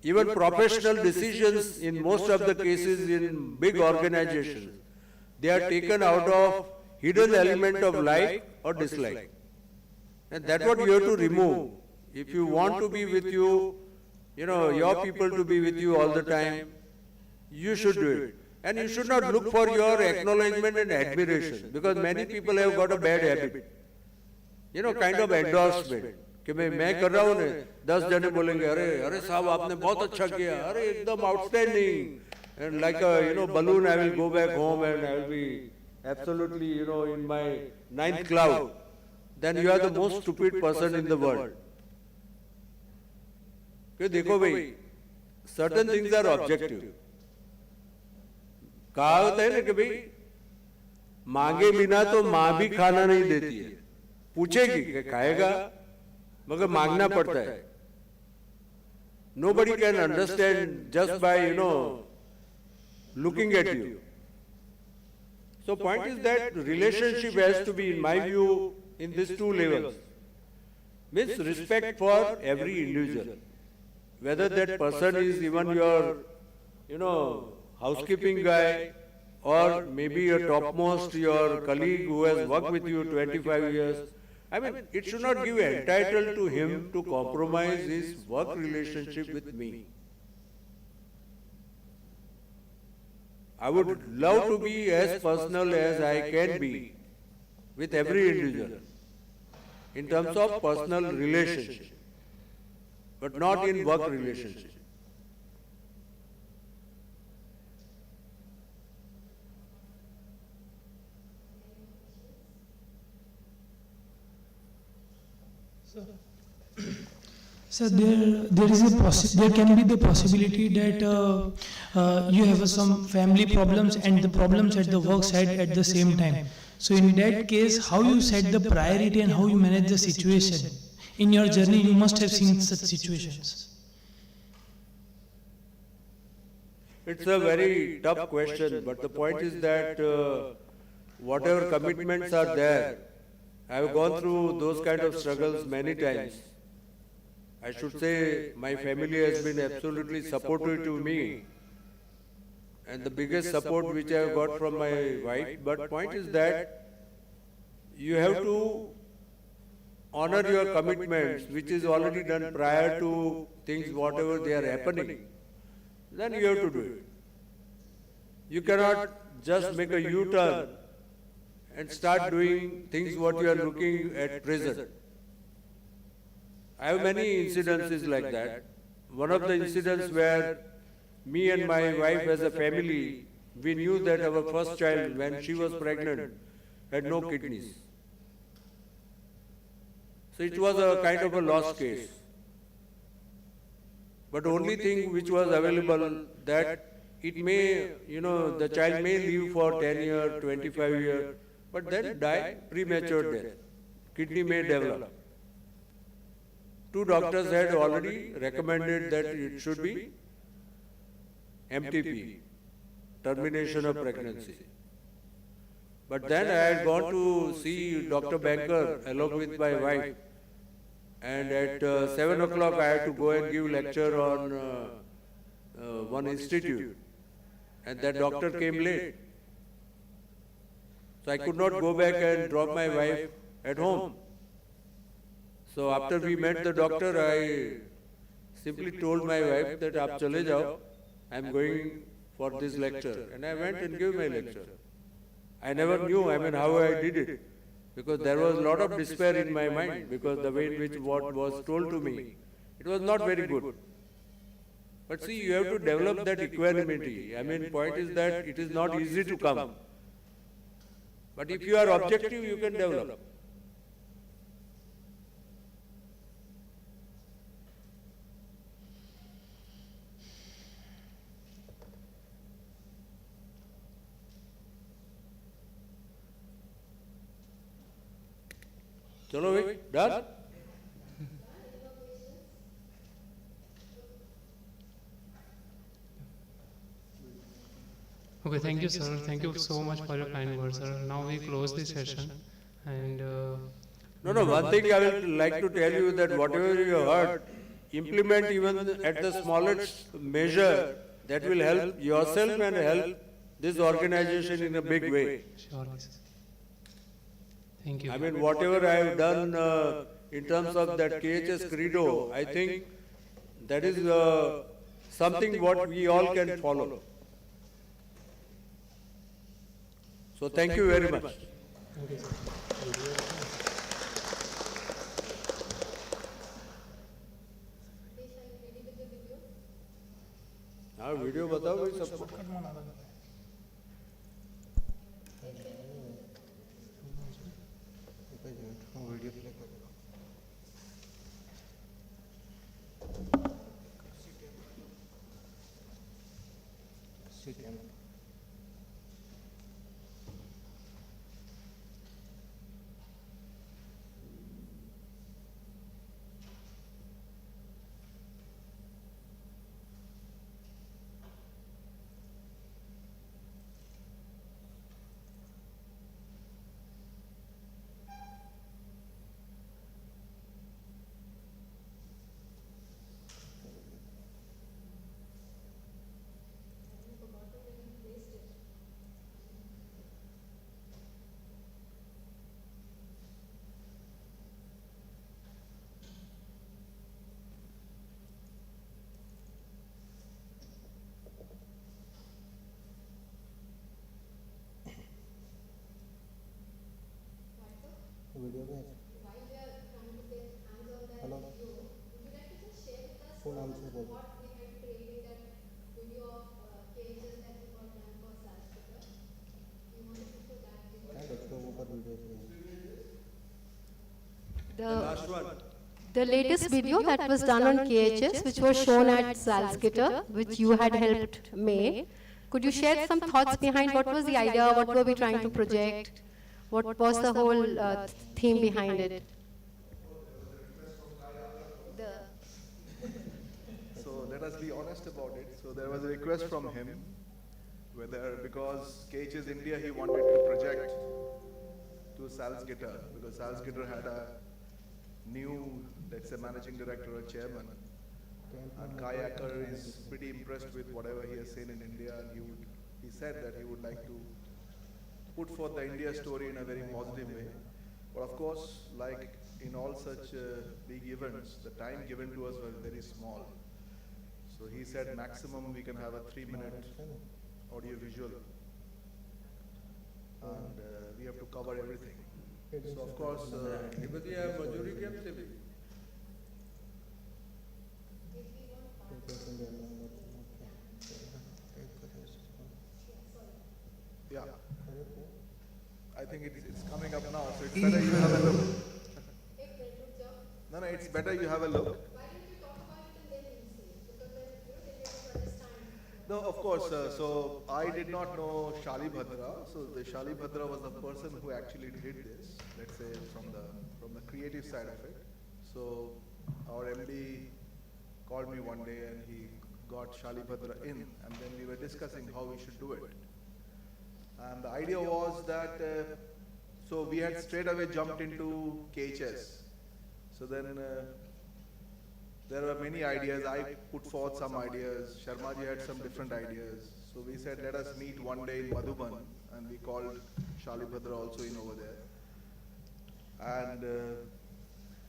Even professional decisions in most of the cases in big organizations, they are taken out of hidden element of like or dislike. And that's what you have to remove. If you want to be with you, your people to be with you all the time, you should do it. And you should not look for your acknowledgement and admiration, because many people have got a bad habit. Kind of endorsement. कि मैं कर रहा हूँ ने 10 जने बोलेंगे अरे साहब आपने बहुत अच्छा किया, अरे एकदम outstanding, and like a balloon I will go back home and I will be absolutely in my 9th cloud. Then you are the most stupid person in the world. कि देखो भाई, certain things are objective. कहा होता है ना कि भाई मांगे बिना तो माँ भी खाना नहीं देती है, पूछेगी कि खाएगा, मगर मांगना पड़ता है. Nobody can understand just by looking at you. So point is that relationship has to be, in my view, in these two levels. Means respect for every individual. Whether that person is even your, housekeeping guy, or maybe a topmost, your colleague who has worked with you 25 years. I mean, it should not give entitled to him to compromise his work relationship with me. I would love to be as personal as I can be with every individual in terms of personal relationship, but not in work relationship. So there can be the possibility that you have some family problems and the problems at the work site at the same time. So in that case, how you set the priority and how you manage the situation? In your journey, you must have seen such situations. It's a very tough question, but the point is that whatever commitments are there, I've gone through those kind of struggles many times. I should say my family has been absolutely supportive to me, and the biggest support which I have got from my wife. But point is that you have to honor your commitments, which is already done prior to things whatever they are happening. Then you have to do it. You cannot just make a U-turn and start doing things what you are looking at present. I have many incidences like that. One of the incidents where me and my wife as a family, we knew that our first child, when she was pregnant, had no kidneys. So it was a kind of a lost case. But the only thing which was available that it may, the child may live for 10 years, 25 years, but then die premature death. Kidney may develop. Two doctors had already recommended that it should be MTP, termination of pregnancy. But then I had gone to see Dr. Banker along with my wife, and at 7 o'clock I had to go and give lecture on one institute, and that doctor came late. So I could not go back and drop my wife at home. So after we met the doctor, I simply told my wife that aap chale jao, I am going for this lecture. And I went and gave my lecture. I never knew, how I did it. Because there was a lot of despair in my mind, because the way in which what was told to me, it was not very good. But see, you have to develop that equanimity. Point is that it is not easy to come. But if you are objective, you can develop. Chalo bhai, done? Okay, thank you, sir. Thank you so much for your kind words, sir. Now we close the session. And one thing I will like to tell you that whatever you heard, implement even at the smallest measure that will help yourself and help this organization in a big way. sure. Thank you. Whatever I have done in terms of that KHS credo, I think that is something what we all can follow. So thank you very much. Thank you, sir. हाँ video बताओ भाई सबको. Video में hello phone नाम से बोल क्या देखते हो ऊपर वीडियो से The last one. The latest video that was done on KHS, which was shown at Salzgitter, which you had helped make. Could you share some thoughts behind what was the idea, what were we trying to project, what was the whole theme behind it? So let us be honest about it. So there was a request from him, whether because KHS India he wanted to project to Salzgitter, because Salzgitter had a new, let's say, managing director or chairman. And Kai Acker is pretty impressed with whatever he has seen in India, and he said that he would like to put forth the India story in a very positive way. But of course, like in all such big events, the time given to us was very small. So he said maximum we can have a 3-minute audio visual, and we have to cover everything. So of course, yeah, I think it's coming up now, so it's better you have a look. No, it's better you have a look. Why didn't you talk about it and then you see it? Because then they'll be able to understand. No, of course. So I did not know Shali Bhadra. So the Shali Bhadra was the person who actually did this. Let's say from the creative side of it. So our MD called me one day and he got Shali Bhadra in, and then we were discussing how we should do it. And the idea was that so we had straight away jumped into KHS. So then there were many ideas. I put forth some ideas. Sharma ji had some different ideas. So we said, let us meet one day in Madhuban, and we called Shali Bhadra also in over there. And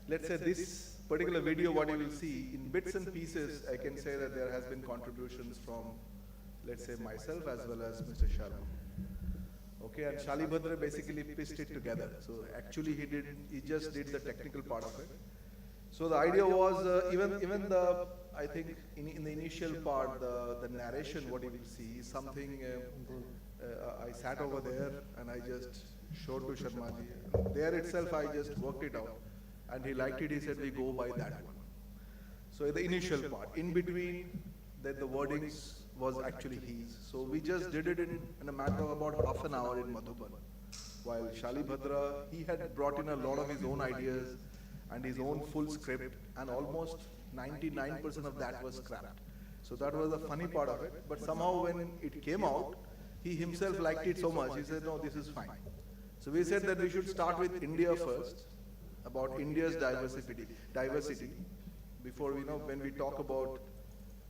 let's say this particular video, what you will see, in bits and pieces, I can say that there has been contributions from, let's say, myself as well as Mr. Sharma. Okay, and Shali Bhadra basically pieced it together. So actually he just did the technical part of it. So the idea was, even the, I think in the initial part, the narration, what you will see is something, I sat over there and I just showed to Sharma ji. There itself I just worked it out. And he liked it, he said we go by that one. So the initial part, in between, that the wordings was actually his. So we just did it in a matter of about half an hour in Madhuban. While Shali Bhadra, he had brought in a lot of his own ideas and his own full script, and almost 99% of that was scrapped. So that was the funny part of it. But somehow when it came out, he himself liked it so much, he said, no, this is fine. So we said that we should start with India first, about India's diversity, before when we talk about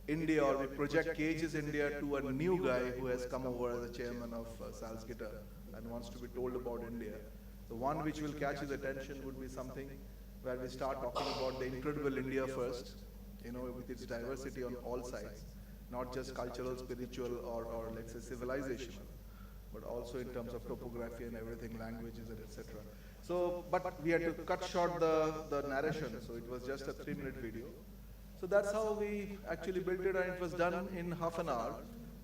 India or we project KHS India to a new guy who has come over as the chairman of Salzgitter and wants to be told about India. The one which will catch his attention would be something where we start talking about the incredible India first, with its diversity on all sides, not just cultural, spiritual, or let's say civilizational, but also in terms of topography and everything, languages, and etc. So, but we had to cut short the narration, so it was just a 3-minute video. So that's how we actually built it, and it was done in half an hour,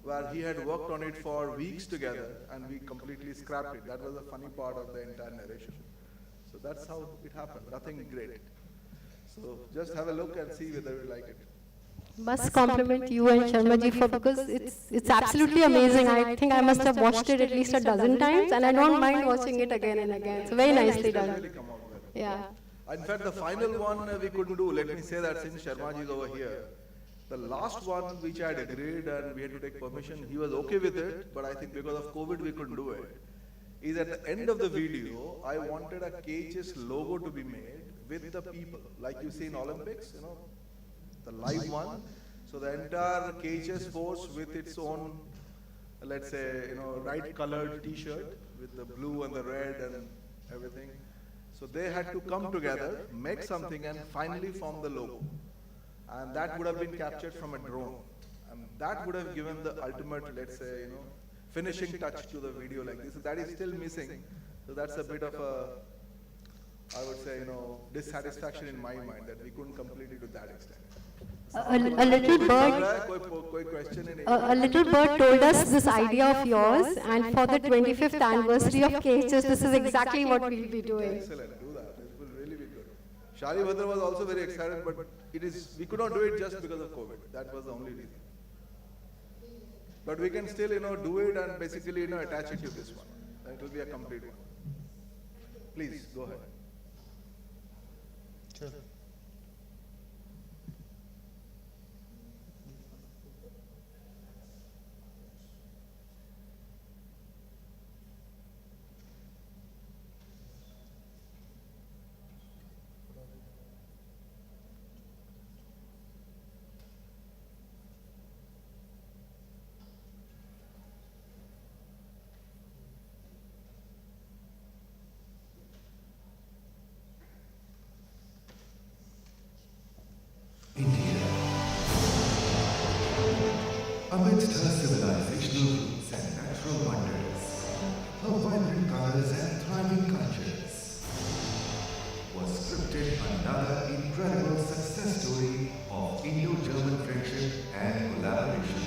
where he had worked on it for weeks together, and we completely scrapped it. That was the funny part of the entire narration. So that's how it happened, nothing great. So just have a look and see whether you like it. Must compliment you and Sharma ji for, because it's absolutely amazing. I think I must have watched it at least a dozen times, and I don't mind watching it again and again. So very nicely done. Really come out well. Yeah. In fact, the final one we couldn't do. Let me say that since Sharma ji is over here. The last one which I had agreed and we had to take permission, he was okay with it, but I think because of COVID we couldn't do it. Is at the end of the video, I wanted a KHS logo to be made with the people, like you see in Olympics, the live one. So the entire KHS force with its own, let's say, right colored t-shirt with the blue and the red and everything. So they had to come together, make something, and finally form the logo. And that would have been captured from a drone. And that would have given the ultimate, let's say, finishing touch to the video like this. So that is still missing. So that's a bit of a, I would say, dissatisfaction in my mind that we couldn't complete it to that extent. A little bird told us this idea of yours, and for the 25th anniversary of KHS, this is exactly what we'll be doing. Excellent, do that. It will really be good. Shali Bhadra was also very excited, but we could not do it just because of COVID. That was the only reason. But we can still, do it and basically, attach it to this one. It will be a complete one. Please, go ahead. Sure. Amidst her civilizational roots and natural wonders, her vibrant colors and thriving cultures, was scripted another incredible success story of Indo-German friendship and collaboration.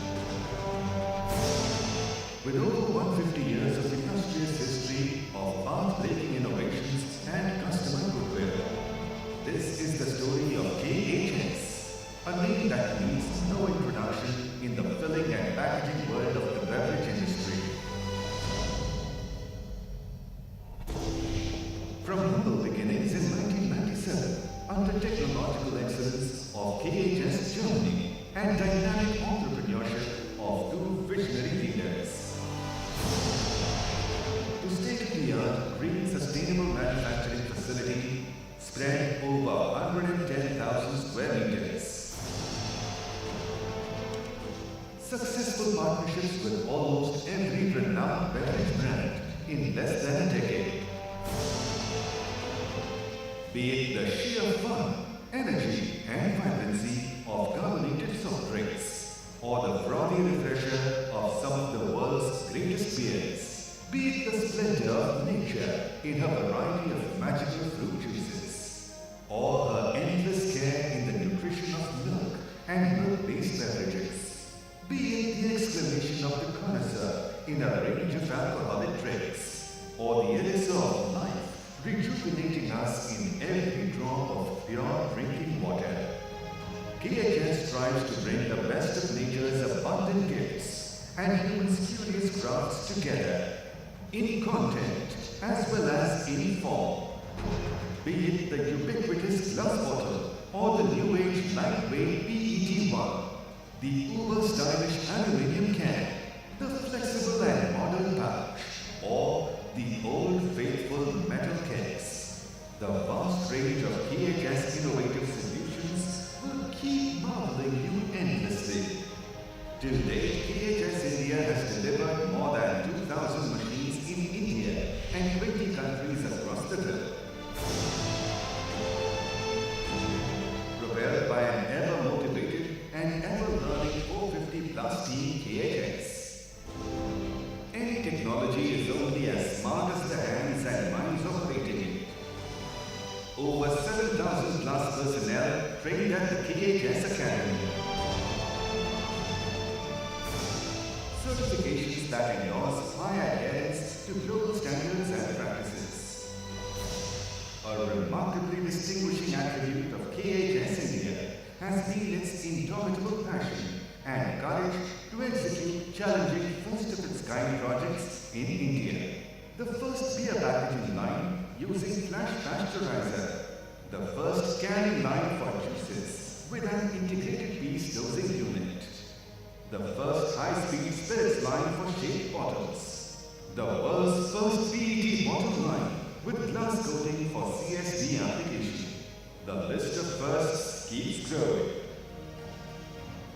With over 150 years of illustrious history of path-breaking innovations and customer goodwill, this is the story of KHS, a name that needs no introduction in the filling and packaging world of the beverage industry. From humble beginnings in 1997, under technological excellence of KHS Germany and dynamic entrepreneurship of two visionary leaders, to state-of-the-art green sustainable manufacturing facility spread over 110,000 square meters. Successful partnerships with almost every renowned beverage brand in less than a decade. Be it the sheer fun, energy and vibrancy of carbonated soft drinks, or the frothy refresher of some of the world's greatest beers. Be it the splendor of nature in her variety of magical fruit juices, or her endless care in the nutrition of milk and milk-based beverages. Be it the exclamation of the connoisseur in a range of alcoholic drinks, or the elixir of life, rejuvenating us in every drop of pure drinking water. KHS strives to bring the best of nature's abundant gifts and humans' curious crafts together, in content as well as in form. Be it the ubiquitous glass bottle or the new age lightweight PET one, the uber-stylish aluminium can, the flexible and modern pouch, or the old faithful metal kegs. The vast range of KHS innovative solutions will keep marveling you endlessly. To date, KHS India has delivered more than 2,000 machines in India and 20 countries across the globe. Propelled by an ever-motivated and ever-learning 450 plus team KHS. Any technology is only as smart as the hands and minds operating it. Over 7,000 plus personnel trained at the KHS Academy. Certifications that endorse high adherence to global standards and practices. A remarkably distinguishing attribute of KHS India has been its indomitable passion and courage to execute challenging first-of-its-kind projects in India. The first beer packaging line using flash pasteurizer. The first canning line for juices with an integrated piece dosing unit. The first high-speed spirits line for shaped bottles. The world's first PET bottle line with glass coating for CSD application. The list of firsts keeps growing.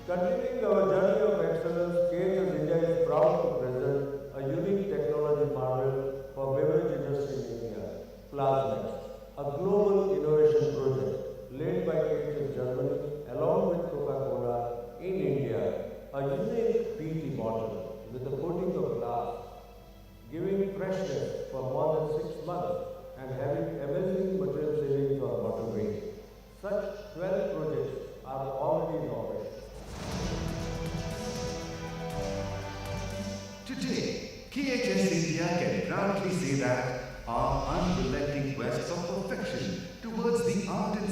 Continuing our journey of excellence, KHS India is proud to present a unique technology model for beverage industry in India, Plasmax, a global innovation project led by KHS Germany along with Coca-Cola in India, a unique PET bottle with a coating of glass, giving freshness for more than 6 months and having amazing material savings on bottle weight. Such 12 projects are already in operation. Today, KHS India can proudly say that our unrelenting quest for perfection towards the art and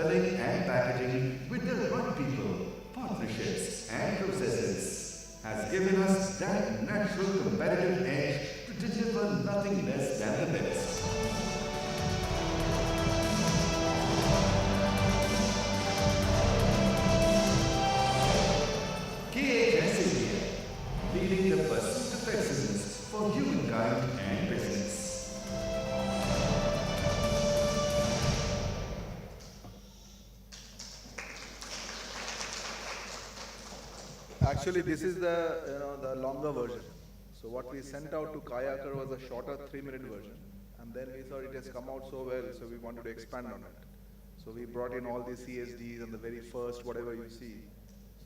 selling and packaging with the right people, partnerships and processes has given us that natural competitive edge to deliver nothing less than the best. KHS India, leading the pursuit of excellence for humankind and business. Actually, this is the longer version. So what we sent out to Kayakar was a shorter 3-minute version, and then we thought it has come out so well, so we wanted to expand on it. So we brought in all the CSDs and the very first whatever you see,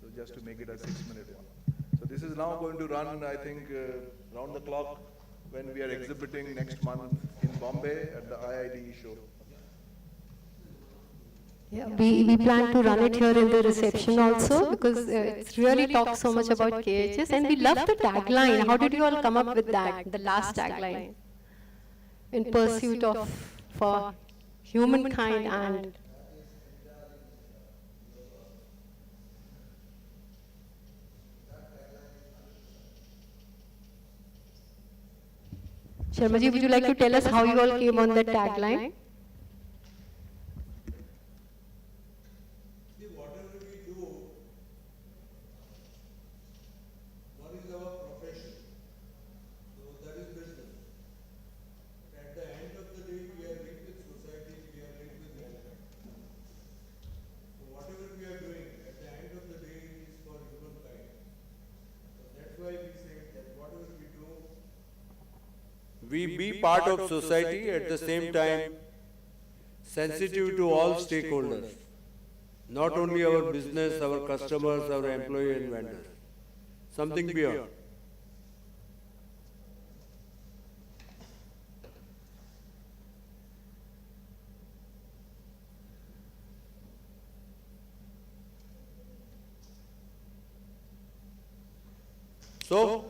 so just to make it a 6-minute one. So this is now going to run, I think, round the clock when we are exhibiting next month in Bombay at the IIDE show. Yeah, we plan to run it here in the reception also because it really talks so much about KHS, and we love the tagline. How did you all come up with that, the last tagline? In pursuit of, for humankind and... Sharma ji, would you like to tell us how you all came on that tagline? We be part of society, at the same time sensitive to all stakeholders, not only our business, our customers, our employee and vendors, something beyond. So,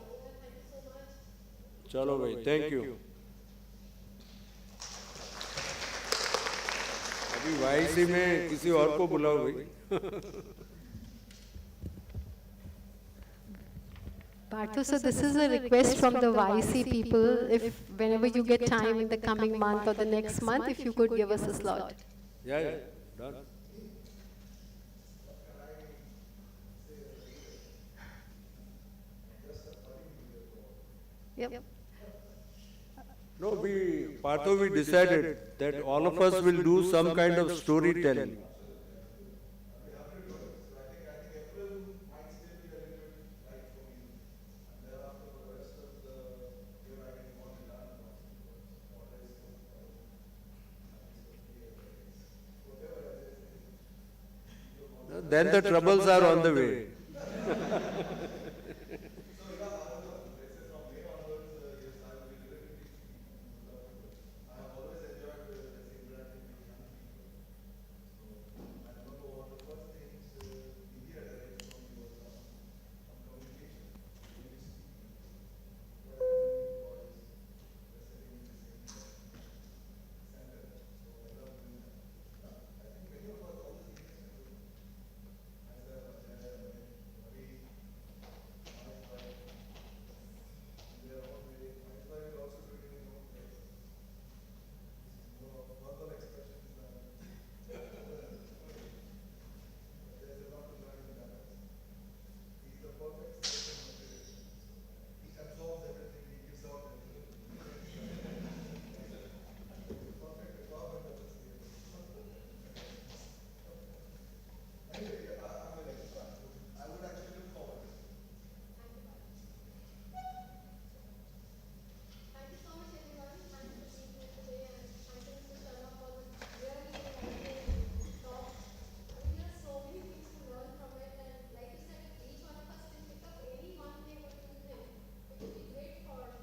चलो भाई, thank you. अभी YC में किसी और को बुलाओ भाई. Parthu, so this is a request from the YC people. If whenever you get time in the coming month or the next month, if you could give us a slot. Yeah, done. Yep. No, Partho, we decided that all of us will do some kind of storytelling. Then the troubles are on the way.